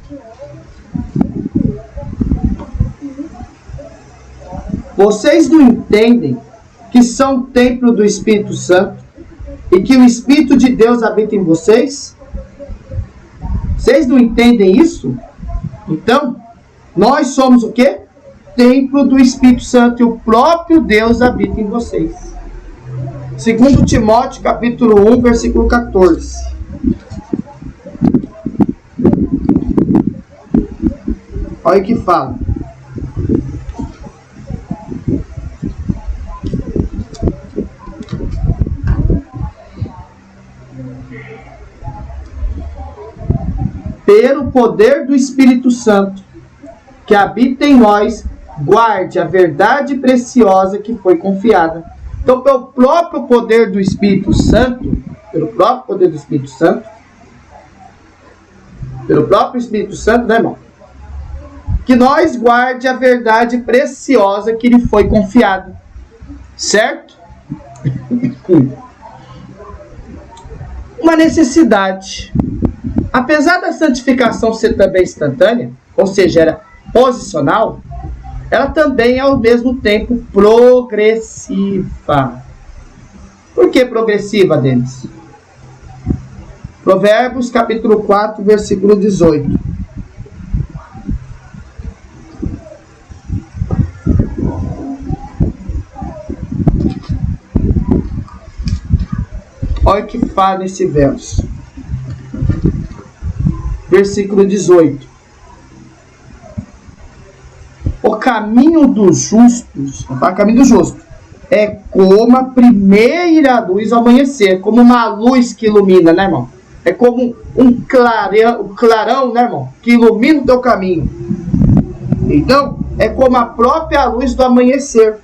Vocês não entendem que são templo do Espírito Santo e que o Espírito de Deus habita em vocês? Vocês não entendem isso? Então, nós somos o quê? Templo do Espírito Santo e o próprio Deus habita em vocês. 2 Timóteo capítulo 1, versículo 14. Olha o que fala. Pelo poder do Espírito Santo, que habita em nós, guarde a verdade preciosa que foi confiada. Então, pelo próprio poder do Espírito Santo, né, irmão? Que nós guarde a verdade preciosa que lhe foi confiada. Certo? Uma necessidade. Apesar da santificação ser também instantânea, ou seja, era posicional, ela também é ao mesmo tempo progressiva. Por que progressiva, Denis? Provérbios capítulo 4, versículo 18. Olha o que fala nesse verso. Versículo 18. O caminho dos justos, o caminho do justo, é como a primeira luz ao amanhecer, como uma luz que ilumina, né, irmão? É como um clarão, né, irmão? Que ilumina o teu caminho. Então, é como a própria luz do amanhecer,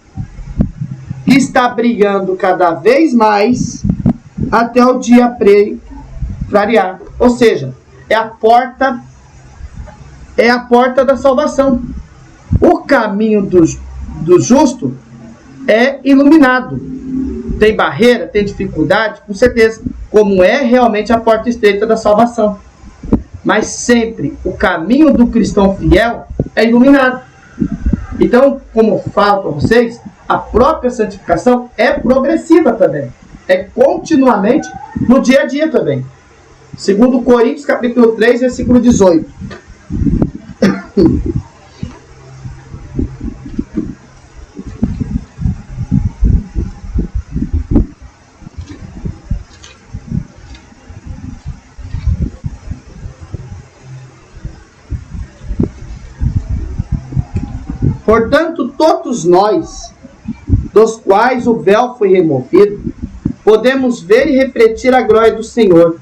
que está brilhando cada vez mais até o dia clarear. Ou seja, é a porta da salvação. O caminho do justo é iluminado. Tem barreira, tem dificuldade, com certeza, como é realmente a porta estreita da salvação. Mas sempre o caminho do cristão fiel é iluminado. Então, como eu falo para vocês, a própria santificação é progressiva também. É continuamente no dia a dia também. Segundo Coríntios, capítulo 3, versículo 18. Portanto, todos nós, dos quais o véu foi removido, podemos ver e refletir a glória do Senhor.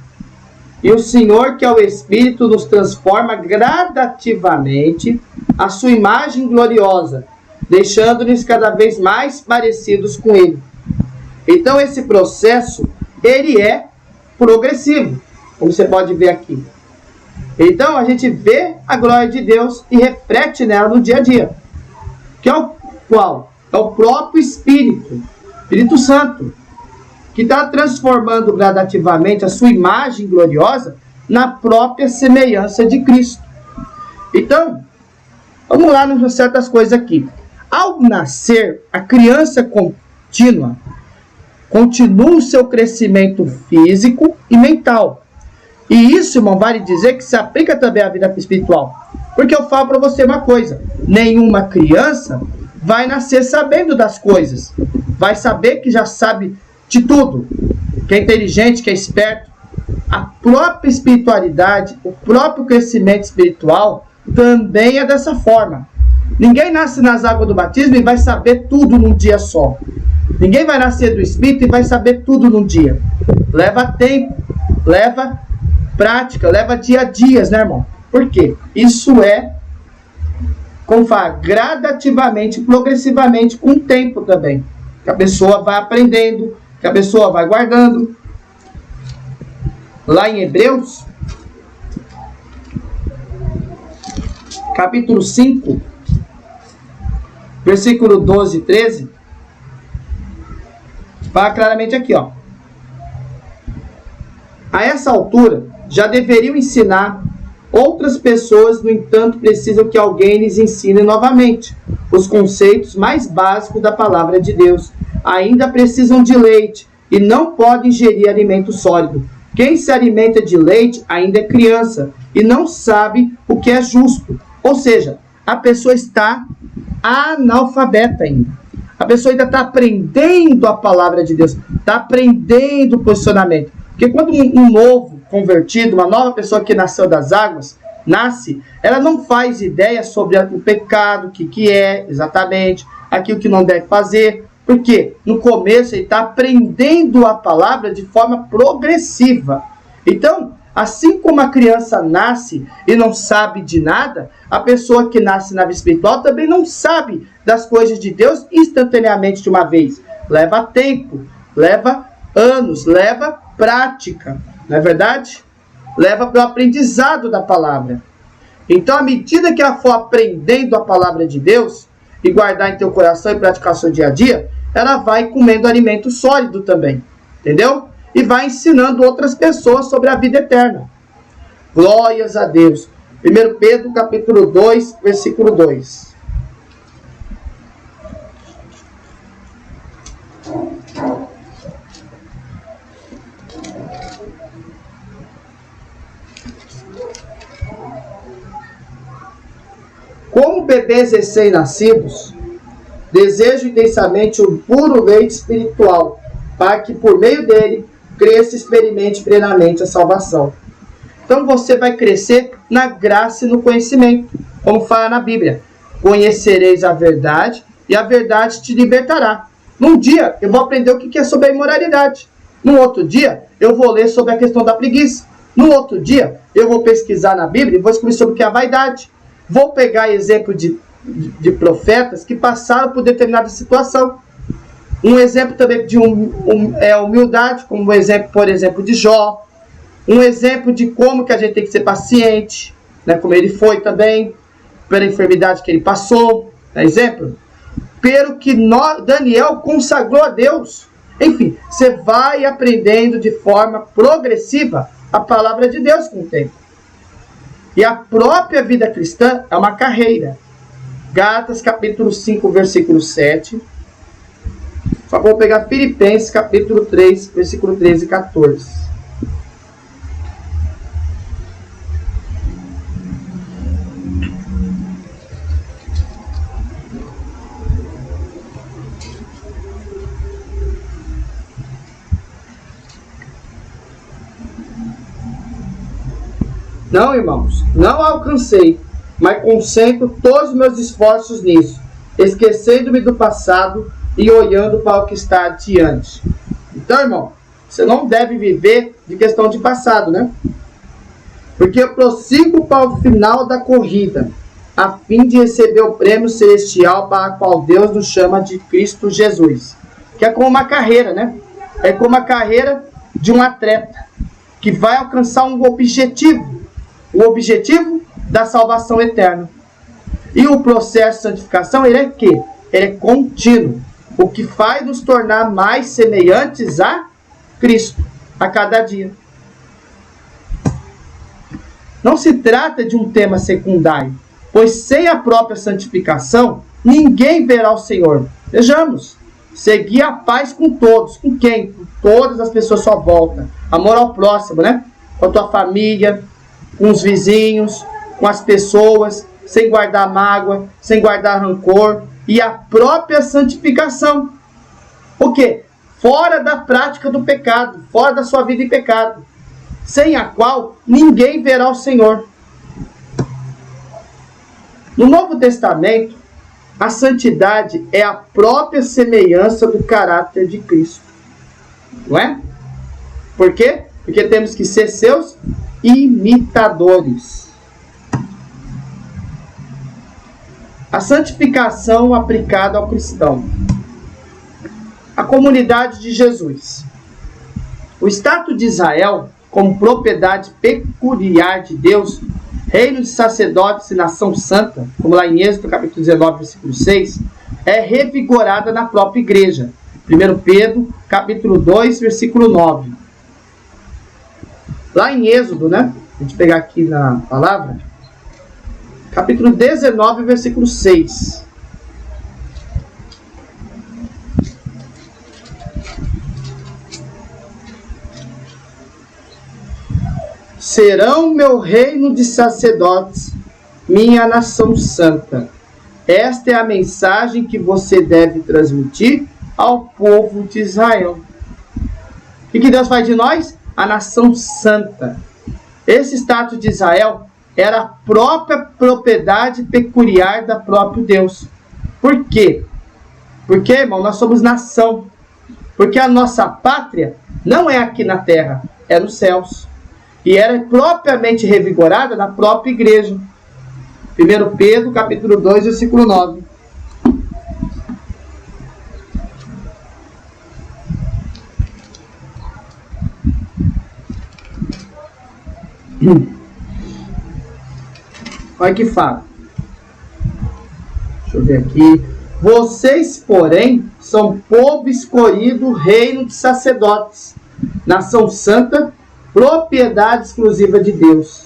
E o Senhor, que é o Espírito, nos transforma gradativamente à sua imagem gloriosa, deixando-nos cada vez mais parecidos com Ele. Então, esse processo, ele é progressivo, como você pode ver aqui. Então, a gente vê a glória de Deus e reflete nela no dia a dia. Que é o qual? É o próprio Espírito Santo, que está transformando gradativamente a sua imagem gloriosa na própria semelhança de Cristo. Então, vamos lá em certas coisas aqui. Ao nascer, a criança continua o seu crescimento físico e mental. E isso, irmão, vale dizer que se aplica também à vida espiritual. Porque eu falo para você uma coisa, nenhuma criança vai nascer sabendo das coisas. Vai saber que já sabe de tudo. Que é inteligente, que é esperto. A própria espiritualidade, o próprio crescimento espiritual também é dessa forma. Ninguém nasce nas águas do batismo e vai saber tudo num dia só. Ninguém vai nascer do Espírito e vai saber tudo num dia. Leva tempo, leva prática, leva dia a dias, né, irmão? Por quê? Isso é, como fala, gradativamente, progressivamente, com o tempo também. Que a pessoa vai aprendendo, que a pessoa vai guardando. Lá em Hebreus, capítulo 5, versículo 12 e 13, fala claramente aqui, ó. A essa altura, já deveriam ensinar. Outras pessoas, no entanto, precisam que alguém lhes ensine novamente os conceitos mais básicos da palavra de Deus. Ainda precisam de leite e não podem ingerir alimento sólido. Quem se alimenta de leite ainda é criança e não sabe o que é justo. Ou seja, a pessoa está analfabeta ainda. A pessoa ainda está aprendendo a palavra de Deus, está aprendendo o posicionamento. Porque quando um novo convertido, uma nova pessoa que nasceu das águas, nasce, ela não faz ideia sobre o pecado, o que é exatamente, aquilo que não deve fazer. Porque no começo ele está aprendendo a palavra de forma progressiva. Então, assim como a criança nasce e não sabe de nada, a pessoa que nasce na vida espiritual também não sabe das coisas de Deus instantaneamente de uma vez. Leva tempo, leva anos, leva prática. Não é verdade? Leva para o aprendizado da palavra. Então, à medida que ela for aprendendo a palavra de Deus e guardar em teu coração e praticar o seu dia a dia, ela vai comendo alimento sólido também. Entendeu? E vai ensinando outras pessoas sobre a vida eterna. Glórias a Deus. 1 Pedro, capítulo 2, versículo 2. Como bebês recém-nascidos, desejo intensamente o puro leite espiritual, para que por meio dele cresça e experimente plenamente a salvação. Então você vai crescer na graça e no conhecimento, como fala na Bíblia. Conhecereis a verdade e a verdade te libertará. Num dia eu vou aprender o que é sobre a imoralidade. No outro dia eu vou ler sobre a questão da preguiça. No outro dia eu vou pesquisar na Bíblia e vou descobrir sobre o que é a vaidade. Vou pegar exemplo de profetas que passaram por determinada situação. Um exemplo também de humildade, como um exemplo, por exemplo, de Jó. Um exemplo de como que a gente tem que ser paciente, né, como ele foi também, pela enfermidade que ele passou. Exemplo. pelo que Daniel consagrou a Deus. Enfim, você vai aprendendo de forma progressiva a palavra de Deus com o tempo. E a própria vida cristã é uma carreira. Gálatas capítulo 5, versículo 7. Só vou pegar Filipenses capítulo 3, versículo 13 e 14. Não, irmãos, não alcancei, mas concentro todos os meus esforços nisso, esquecendo-me do passado e olhando para o que está adiante. Então, irmão, você não deve viver de questão de passado, né? Porque eu prossigo para o final da corrida, a fim de receber o prêmio celestial para o qual Deus nos chama de Cristo Jesus. Que é como uma carreira, né? É como a carreira de um atleta que vai alcançar um objetivo. O objetivo da salvação eterna. E o processo de santificação, ele é quê? Ele é contínuo. O que faz nos tornar mais semelhantes a Cristo a cada dia. Não se trata de um tema secundário, pois sem a própria santificação, ninguém verá o Senhor. Vejamos, seguir a paz com todos. Com quem? Com todas as pessoas à sua volta. Amor ao próximo, né? Com a tua família, com os vizinhos, com as pessoas, sem guardar mágoa, sem guardar rancor, e a própria santificação. O quê? Fora da prática do pecado, fora da sua vida em pecado, sem a qual ninguém verá o Senhor. No Novo Testamento, a santidade é a própria semelhança do caráter de Cristo. Não é? Por quê? Porque temos que ser seus imitadores. A santificação aplicada ao cristão. A comunidade de Jesus. O status de Israel, como propriedade peculiar de Deus, reino de sacerdotes e nação santa, como lá em Êxodo capítulo 19, versículo 6, é revigorada na própria igreja. 1 Pedro capítulo 2, versículo 9. Lá em Êxodo, né? A gente pegar aqui na palavra, capítulo 19, versículo 6. Serão meu reino de sacerdotes, minha nação santa. Esta é a mensagem que você deve transmitir ao povo de Israel. O que Deus faz de nós? A nação santa. Esse status de Israel era a própria propriedade peculiar da próprio Deus. Por quê? Porque, irmão, nós somos nação. Porque a nossa pátria não é aqui na terra, é nos céus. E era propriamente revigorada na própria igreja. 1 Pedro, capítulo 2, versículo 9. Olha que fala. Deixa eu ver aqui. Vocês, porém, são povo escolhido, reino de sacerdotes, nação santa, propriedade exclusiva de Deus.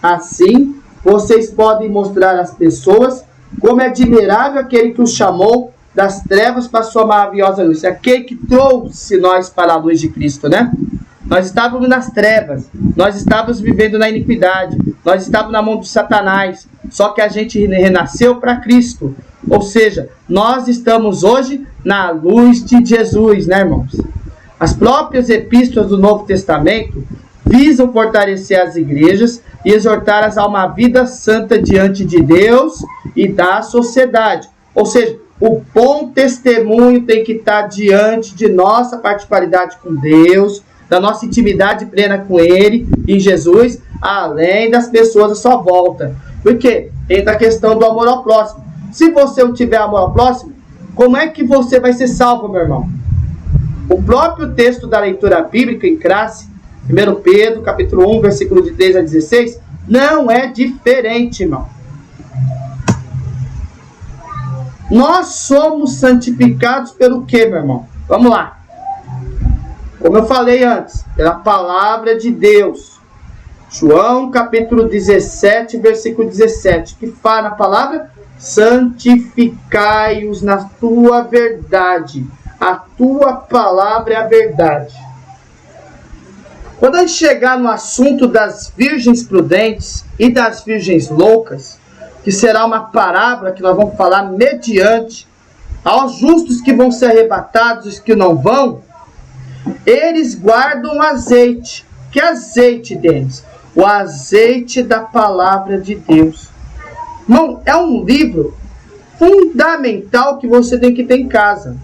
Assim, vocês podem mostrar às pessoas como é admirável aquele que os chamou das trevas para a sua maravilhosa luz. Aquele que trouxe nós para a luz de Cristo, né? Nós estávamos nas trevas, nós estávamos vivendo na iniquidade, nós estávamos na mão de Satanás, só que a gente renasceu para Cristo. Ou seja, nós estamos hoje na luz de Jesus, né, irmãos? As próprias epístolas do Novo Testamento visam fortalecer as igrejas e exortá-las a uma vida santa diante de Deus e da sociedade. Ou seja, o bom testemunho tem que estar diante de nossa particularidade com Deus, da nossa intimidade plena com Ele, em Jesus, além das pessoas à sua volta. Por quê? Entra a questão do amor ao próximo. Se você não tiver amor ao próximo, como é que você vai ser salvo, meu irmão? O próprio texto da leitura bíblica em classe, 1 Pedro, capítulo 1, versículo de 3 a 16, não é diferente, irmão. Nós somos santificados pelo quê, meu irmão? Vamos lá. Como eu falei antes, pela palavra de Deus. João capítulo 17, versículo 17, que fala na palavra: santificai-os na tua verdade. A tua palavra é a verdade. Quando a gente chegar no assunto das virgens prudentes e das virgens loucas, que será uma parábola que nós vamos falar mediante aos justos que vão ser arrebatados e os que não vão, eles guardam azeite. Que azeite deles? O azeite da palavra de Deus. Irmão, é um livro fundamental que você tem que ter em casa.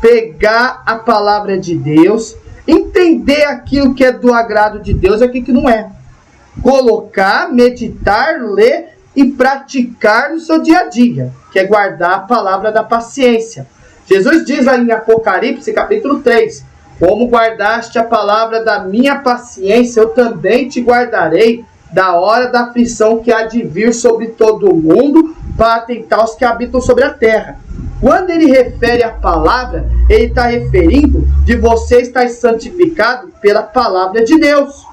Pegar a palavra de Deus, entender aquilo que é do agrado de Deus e aquilo que não é. Colocar, meditar, ler e praticar no seu dia a dia, que é guardar a palavra da paciência. Jesus diz lá em Apocalipse, capítulo 3, como guardaste a palavra da minha paciência, eu também te guardarei da hora da aflição que há de vir sobre todo o mundo, para atentar os que habitam sobre a terra. Quando ele refere a palavra, ele está referindo de você estar santificado pela palavra de Deus.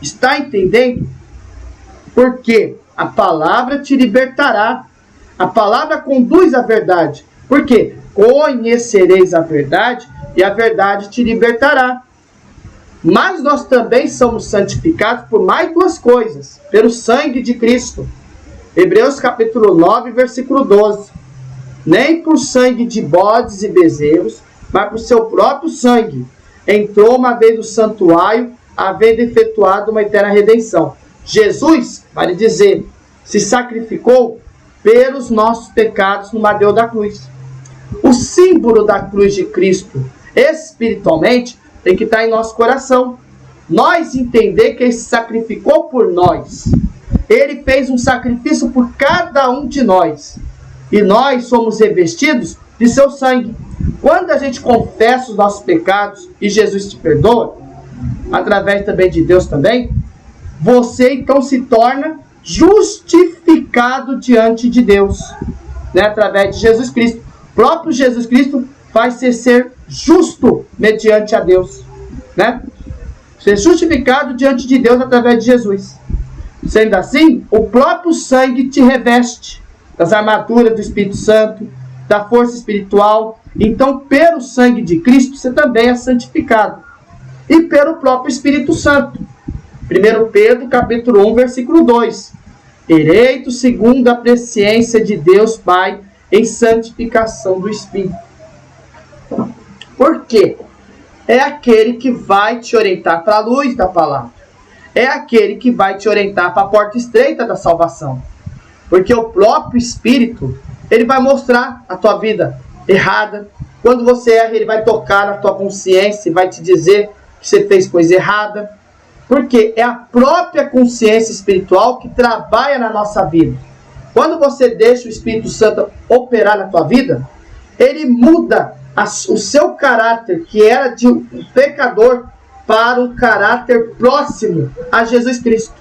Está entendendo? Porque a palavra te libertará. A palavra conduz à verdade. Por quê? Conhecereis a verdade e a verdade te libertará. Mas nós também somos santificados por mais duas coisas. Pelo sangue de Cristo. Hebreus capítulo 9, versículo 12. Nem por sangue de bodes e bezerros, mas por seu próprio sangue entrou uma vez no santuário, havendo efetuado uma eterna redenção. Jesus, vale dizer, se sacrificou pelos nossos pecados no madeiro da cruz. O símbolo da cruz de Cristo, espiritualmente, tem que estar em nosso coração. Nós entender que ele se sacrificou por nós. Ele fez um sacrifício por cada um de nós. E nós somos revestidos de seu sangue. Quando a gente confessa os nossos pecados e Jesus te perdoa, através também de Deus também, você então se torna justificado diante de Deus, né? Através de Jesus Cristo. O próprio Jesus Cristo faz você ser justo mediante a Deus, né? Ser justificado diante de Deus através de Jesus. Sendo assim, o próprio sangue te reveste das armaduras do Espírito Santo, da força espiritual. Então, pelo sangue de Cristo, você também é santificado. E pelo próprio Espírito Santo. 1 Pedro, capítulo 1, versículo 2. Eleito segundo a presciência de Deus Pai, em santificação do Espírito. Por quê? É aquele que vai te orientar para a luz da palavra. É aquele que vai te orientar para a porta estreita da salvação. Porque o próprio Espírito, ele vai mostrar a tua vida errada. Quando você erra, ele vai tocar na tua consciência e vai te dizer que você fez coisa errada. Porque é a própria consciência espiritual que trabalha na nossa vida. Quando você deixa o Espírito Santo operar na tua vida, ele muda o seu caráter, que era de um pecador, para um caráter próximo a Jesus Cristo.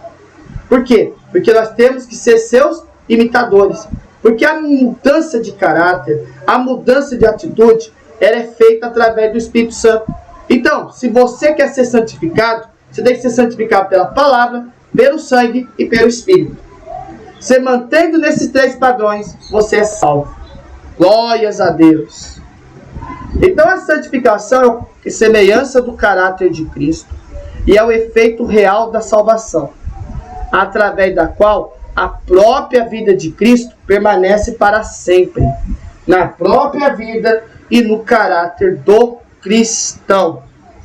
Por quê? Porque nós temos que ser seus imitadores. Porque a mudança de caráter, a mudança de atitude, ela é feita através do Espírito Santo. Então, se você quer ser santificado, você tem que ser santificado pela palavra, pelo sangue e pelo Espírito. Você mantendo nesses três padrões, você é salvo. Glórias a Deus. Então a santificação é a semelhança do caráter de Cristo e é o efeito real da salvação, através da qual a própria vida de Cristo permanece para sempre, na própria vida e no caráter do cristão.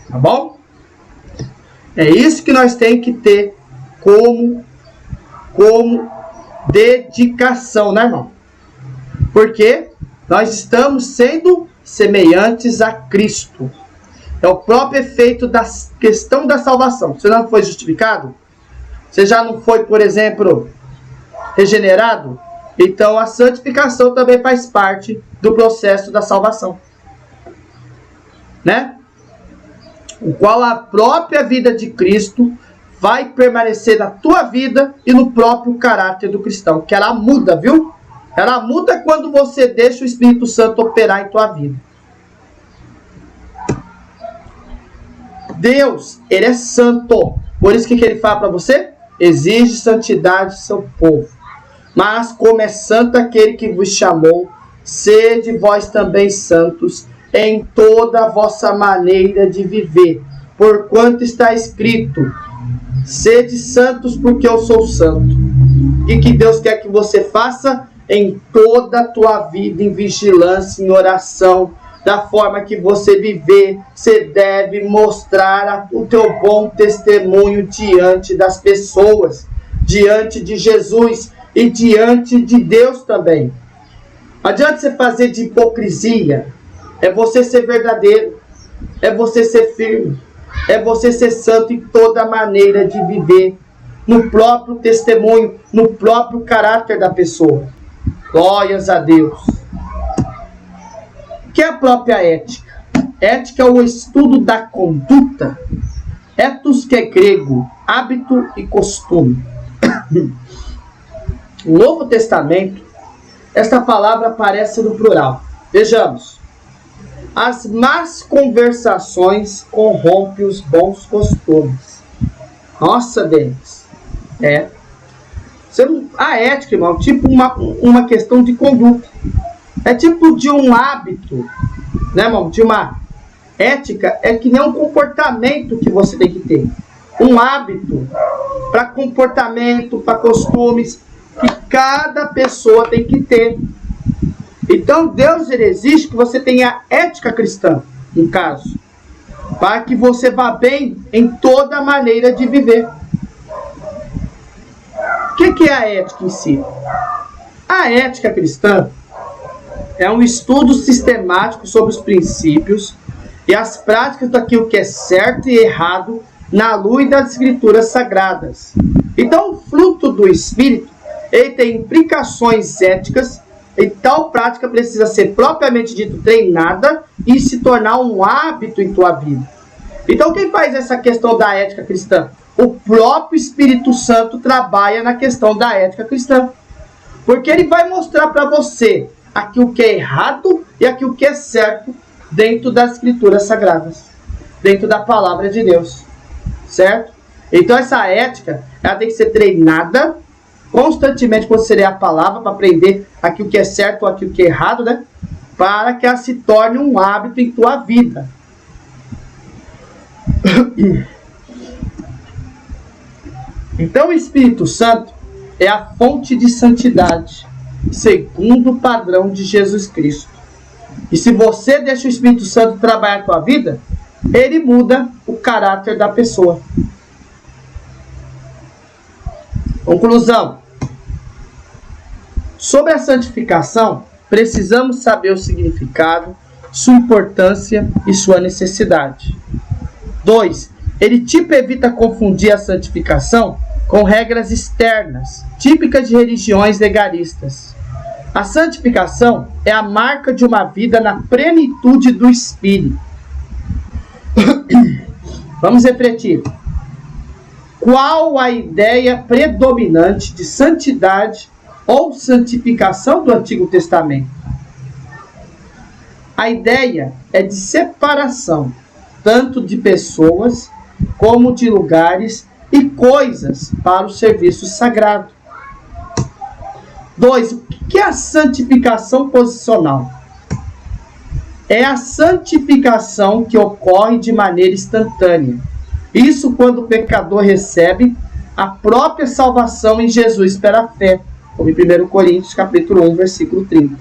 Tá bom? É isso que nós temos que ter como dedicação, né, irmão? Porque nós estamos sendo semelhantes a Cristo. É o próprio efeito da questão da salvação. Você não foi justificado? Você já não foi, por exemplo, regenerado? Então a santificação também faz parte do processo da salvação, né? O qual a própria vida de Cristo vai permanecer na tua vida e no próprio caráter do cristão, que ela muda, viu? Ela muda quando você deixa o Espírito Santo operar em tua vida. Deus, ele é santo. Por isso que ele fala para você? Exige santidade do seu povo. Mas como é santo aquele que vos chamou, sede vós também santos em toda a vossa maneira de viver. Porquanto está escrito, sede santos porque eu sou santo. E que Deus quer que você faça em toda a tua vida, em vigilância, em oração, da forma que você viver, você deve mostrar o teu bom testemunho diante das pessoas, diante de Jesus e diante de Deus também. Não adianta você fazer de hipocrisia, é você ser verdadeiro, é você ser firme, é você ser santo em toda maneira de viver, no próprio testemunho, no próprio caráter da pessoa. Glórias a Deus. O que é a própria ética? Ética é o estudo da conduta. Ethos, que é grego, hábito e costume. No Novo Testamento, esta palavra aparece no plural. Vejamos. As más conversações corrompem os bons costumes. Nossa, Denis. A ética, irmão, tipo uma questão de conduta. É tipo de um hábito, né, irmão? De uma ética, é que nem um comportamento que você tem que ter. Um hábito para comportamento, para costumes, que cada pessoa tem que ter. Então, Deus, ele exige que você tenha ética cristã, no caso, para que você vá bem em toda maneira de viver. O que é a ética em si? A ética cristã é um estudo sistemático sobre os princípios e as práticas daquilo que é certo e errado na luz das escrituras sagradas. Então, o fruto do Espírito, ele tem implicações éticas, e tal prática precisa ser propriamente dito treinada e se tornar um hábito em tua vida. Então, quem faz essa questão da ética cristã? O próprio Espírito Santo trabalha na questão da ética cristã. Porque ele vai mostrar para você aquilo que é errado e aquilo que é certo dentro das escrituras sagradas, dentro da palavra de Deus, certo? Então essa ética, ela tem que ser treinada constantemente quando você lê a palavra, para aprender aquilo que é certo ou aquilo que é errado, né? Para que ela se torne um hábito em tua vida. Então o Espírito Santo é a fonte de santidade, segundo o padrão de Jesus Cristo. E se você deixa o Espírito Santo trabalhar a tua vida, ele muda o caráter da pessoa. Conclusão. Sobre a santificação, precisamos saber o significado, sua importância e sua necessidade. 2. Ele evita confundir a santificação com regras externas, típicas de religiões legalistas. A santificação é a marca de uma vida na plenitude do Espírito. Vamos refletir. Qual a ideia predominante de santidade ou santificação do Antigo Testamento? A ideia é de separação, tanto de pessoas como de lugares e coisas para o serviço sagrado. 2. O que é a santificação posicional? É a santificação que ocorre de maneira instantânea. Isso quando o pecador recebe a própria salvação em Jesus pela fé, como em 1 Coríntios capítulo 1, versículo 30.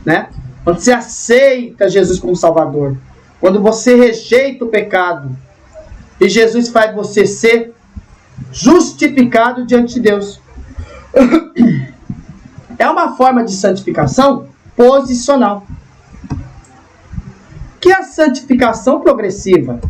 Né? Quando você aceita Jesus como Salvador, quando você rejeita o pecado, e Jesus faz você ser justificado diante de Deus. É uma forma de santificação posicional. Que é a santificação progressiva?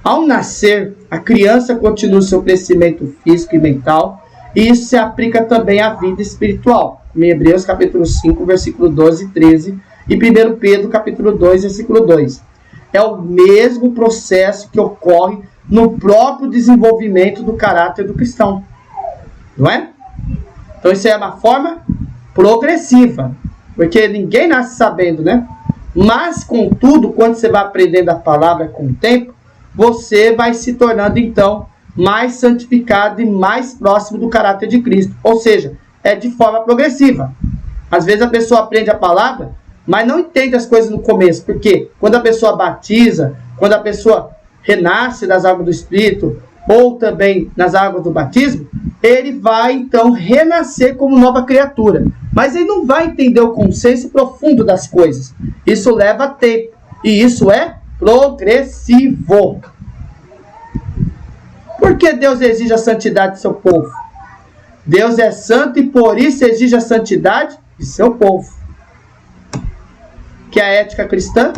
Ao nascer, a criança continua o seu crescimento físico e mental, e isso se aplica também à vida espiritual. Em Hebreus capítulo 5, versículo 12 e 13, e 1 Pedro capítulo 2, versículo 2. É o mesmo processo que ocorre no próprio desenvolvimento do caráter do cristão. Não é? Então isso é uma forma progressiva, porque ninguém nasce sabendo, né? Mas, contudo, quando você vai aprendendo a palavra com o tempo, você vai se tornando, então, mais santificado e mais próximo do caráter de Cristo. Ou seja, é de forma progressiva. Às vezes a pessoa aprende a palavra, mas não entende as coisas no começo. Porque quando a pessoa batiza, quando a pessoa renasce das águas do Espírito, ou também nas águas do batismo, ele vai, então, renascer como nova criatura. Mas ele não vai entender o consenso profundo das coisas. Isso leva tempo. E isso é progressivo. Por que Deus exige a santidade de seu povo? Deus é santo e por isso exige a santidade de seu povo. Que é a ética cristã?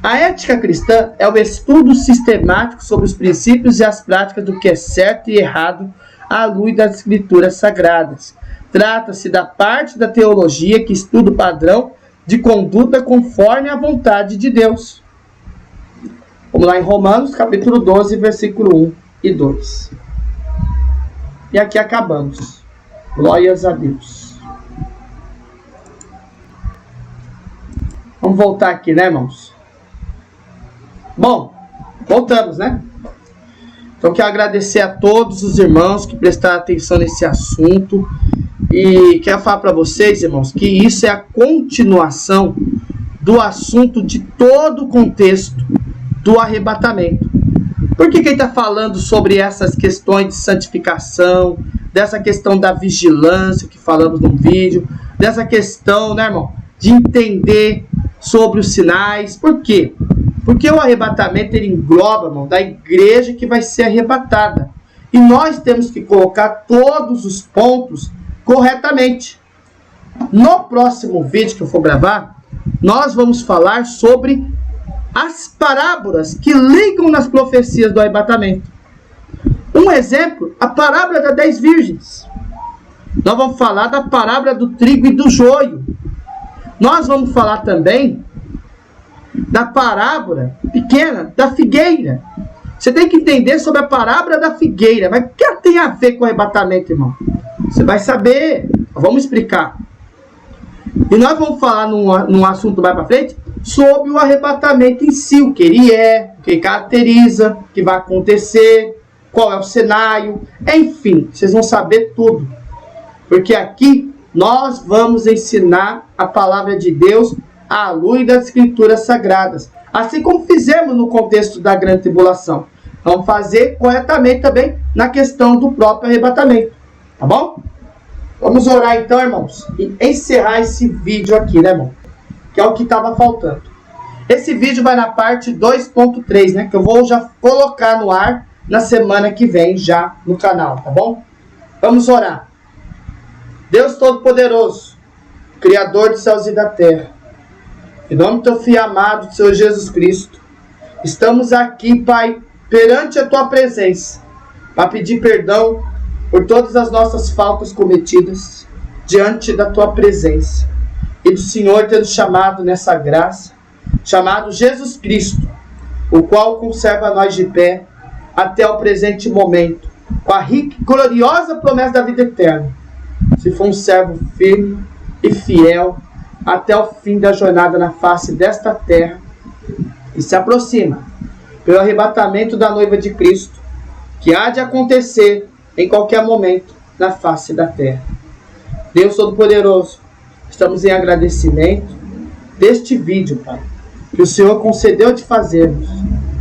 A ética cristã é o estudo sistemático sobre os princípios e as práticas do que é certo e errado à luz das escrituras sagradas. Trata-se da parte da teologia que estuda o padrão de conduta conforme a vontade de Deus. Vamos lá em Romanos, capítulo 12, versículo 1 e 2. E aqui acabamos. Glórias a Deus. Vamos voltar aqui, né, irmãos? Bom, voltamos, né? Então, quero agradecer a todos os irmãos que prestaram atenção nesse assunto. E quero falar para vocês, irmãos, que isso é a continuação do assunto de todo o contexto do arrebatamento. Por que ele está falando sobre essas questões de santificação, dessa questão da vigilância que falamos no vídeo, dessa questão, né, irmão, de entender sobre os sinais? Por quê? Porque o arrebatamento, ele engloba, irmão, da igreja que vai ser arrebatada. E nós temos que colocar todos os pontos corretamente. No próximo vídeo que eu for gravar, nós vamos falar sobre as parábolas que ligam nas profecias do arrebatamento. Um exemplo, a parábola das 10 virgens. Nós vamos falar da parábola do trigo e do joio. Nós vamos falar também da parábola pequena da figueira. Você tem que entender sobre a parábola da figueira. Mas o que ela tem a ver com o arrebatamento, irmão? Você vai saber. Vamos explicar. E nós vamos falar num assunto mais para frente sobre o arrebatamento em si. O que ele é, o que ele caracteriza, o que vai acontecer, qual é o cenário. Enfim, vocês vão saber tudo. Porque aqui nós vamos ensinar a palavra de Deus à luz das escrituras sagradas. Assim como fizemos no contexto da grande tribulação. Vamos fazer corretamente também na questão do próprio arrebatamento. Tá bom? Vamos orar então, irmãos, e encerrar esse vídeo aqui, né, irmão? Que é o que estava faltando. Esse vídeo vai na parte 2.3, né? Que eu vou já colocar no ar na semana que vem, já no canal, tá bom? Vamos orar. Deus Todo-Poderoso, Criador dos céus e da terra, em nome do teu filho amado, Senhor Jesus Cristo, estamos aqui, Pai, perante a tua presença, para pedir perdão por todas as nossas faltas cometidas diante da tua presença. E do Senhor ter nos chamado nessa graça, chamado Jesus Cristo, o qual conserva nós de pé até o presente momento, com a rica e gloriosa promessa da vida eterna. Se for um servo firme e fiel até o fim da jornada na face desta terra, e se aproxima pelo arrebatamento da noiva de Cristo, que há de acontecer em qualquer momento na face da terra. Deus Todo-Poderoso, estamos em agradecimento deste vídeo, Pai, que o Senhor concedeu de fazermos.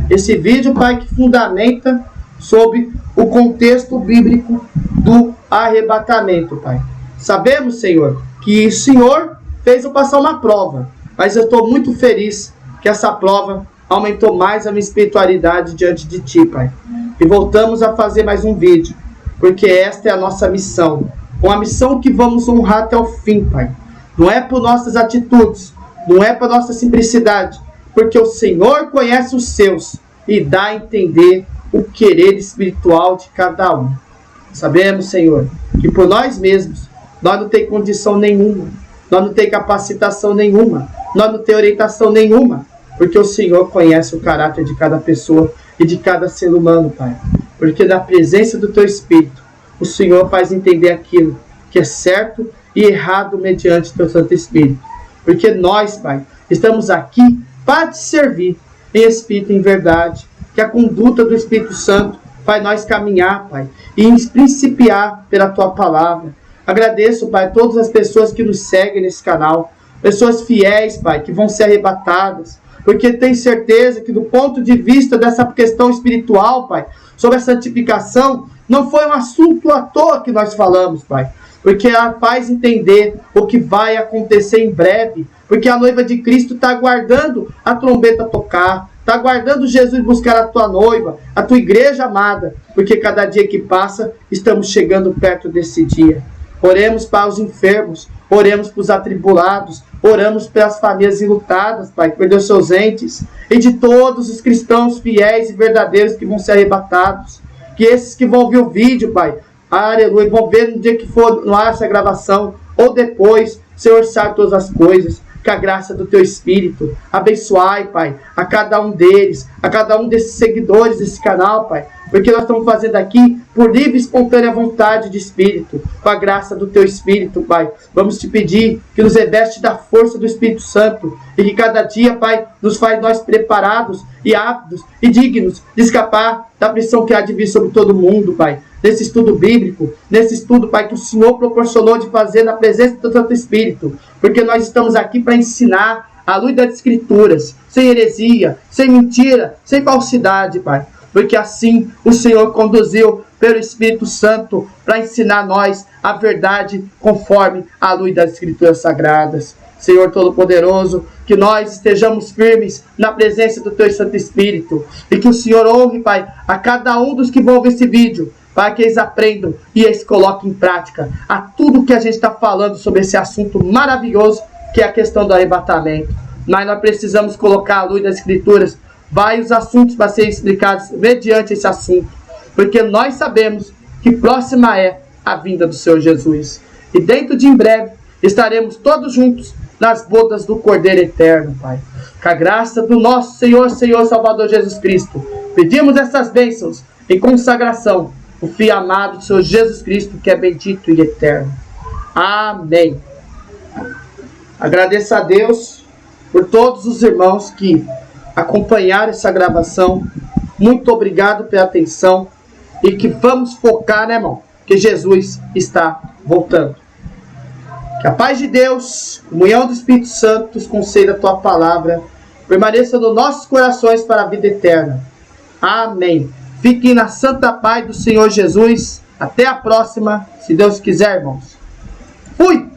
Esse vídeo, Pai, que fundamenta sobre o contexto bíblico do arrebatamento, Pai. Sabemos, Senhor, que o Senhor fez eu passar uma prova, mas eu estou muito feliz que essa prova aumentou mais a minha espiritualidade diante de Ti, Pai. E voltamos a fazer mais um vídeo, porque esta é a nossa missão, uma missão que vamos honrar até o fim, Pai. Não é por nossas atitudes, não é por nossa simplicidade, porque o Senhor conhece os seus e dá a entender o querer espiritual de cada um. Sabemos, Senhor, que por nós mesmos, nós não temos condição nenhuma, nós não temos capacitação nenhuma, nós não temos orientação nenhuma, porque o Senhor conhece o caráter de cada pessoa e de cada ser humano, Pai. Porque na presença do Teu Espírito, o Senhor faz entender aquilo que é certo e errado mediante teu Santo Espírito. Porque nós, Pai, estamos aqui para te servir em espírito e em verdade. Que a conduta do Espírito Santo vai nós caminhar, Pai, e principiar pela tua palavra. Agradeço, Pai, a todas as pessoas que nos seguem nesse canal, pessoas fiéis, Pai, que vão ser arrebatadas, porque tenho certeza que do ponto de vista dessa questão espiritual, Pai, sobre a santificação, não foi um assunto à toa que nós falamos, Pai, porque ela faz entender o que vai acontecer em breve, porque a noiva de Cristo está aguardando a trombeta tocar, está aguardando Jesus buscar a tua noiva, a tua igreja amada, porque cada dia que passa, estamos chegando perto desse dia. Oremos para os enfermos, oremos para os atribulados, oramos pelas famílias enlutadas, Pai, que perdeu seus entes, e de todos os cristãos fiéis e verdadeiros que vão ser arrebatados, que esses que vão ver o vídeo, Pai, aleluia, vão ver no dia que for no ar essa gravação, ou depois, Senhor sabe todas as coisas, que a graça do teu Espírito abençoai, Pai, a cada um deles, a cada um desses seguidores desse canal, Pai, porque nós estamos fazendo aqui por livre e espontânea vontade de Espírito, com a graça do teu Espírito, Pai. Vamos te pedir que nos reveste da força do Espírito Santo e que cada dia, Pai, nos faz nós preparados e aptos e dignos de escapar da pressão que há de vir sobre todo mundo, Pai. Nesse estudo bíblico, nesse estudo, Pai, que o Senhor proporcionou de fazer na presença do Santo Espírito, porque nós estamos aqui para ensinar à luz das Escrituras, sem heresia, sem mentira, sem falsidade, Pai, porque assim o Senhor conduziu pelo Espírito Santo para ensinar a nós a verdade conforme a luz das Escrituras Sagradas. Senhor Todo-Poderoso, que nós estejamos firmes na presença do Teu Santo Espírito e que o Senhor honre, Pai, a cada um dos que vão ver esse vídeo, para que eles aprendam e eles coloquem em prática a tudo que a gente está falando sobre esse assunto maravilhoso que é a questão do arrebatamento. Mas nós precisamos colocar à luz das Escrituras vários assuntos para serem explicados mediante esse assunto, porque nós sabemos que próxima é a vinda do Senhor Jesus. E dentro de em breve estaremos todos juntos nas bodas do Cordeiro Eterno, Pai. Com a graça do nosso Senhor Salvador Jesus Cristo, pedimos essas bênçãos em consagração o Filho amado do Senhor Jesus Cristo, que é bendito e eterno. Amém. Agradeço a Deus por todos os irmãos que acompanharam essa gravação. Muito obrigado pela atenção. E que vamos focar, né, irmão? Que Jesus está voltando. Que a paz de Deus, a comunhão do Espírito Santo, os conselhos da tua palavra, permaneça nos nossos corações para a vida eterna. Amém. Fiquem na santa paz do Senhor Jesus. Até a próxima, se Deus quiser, irmãos. Fui!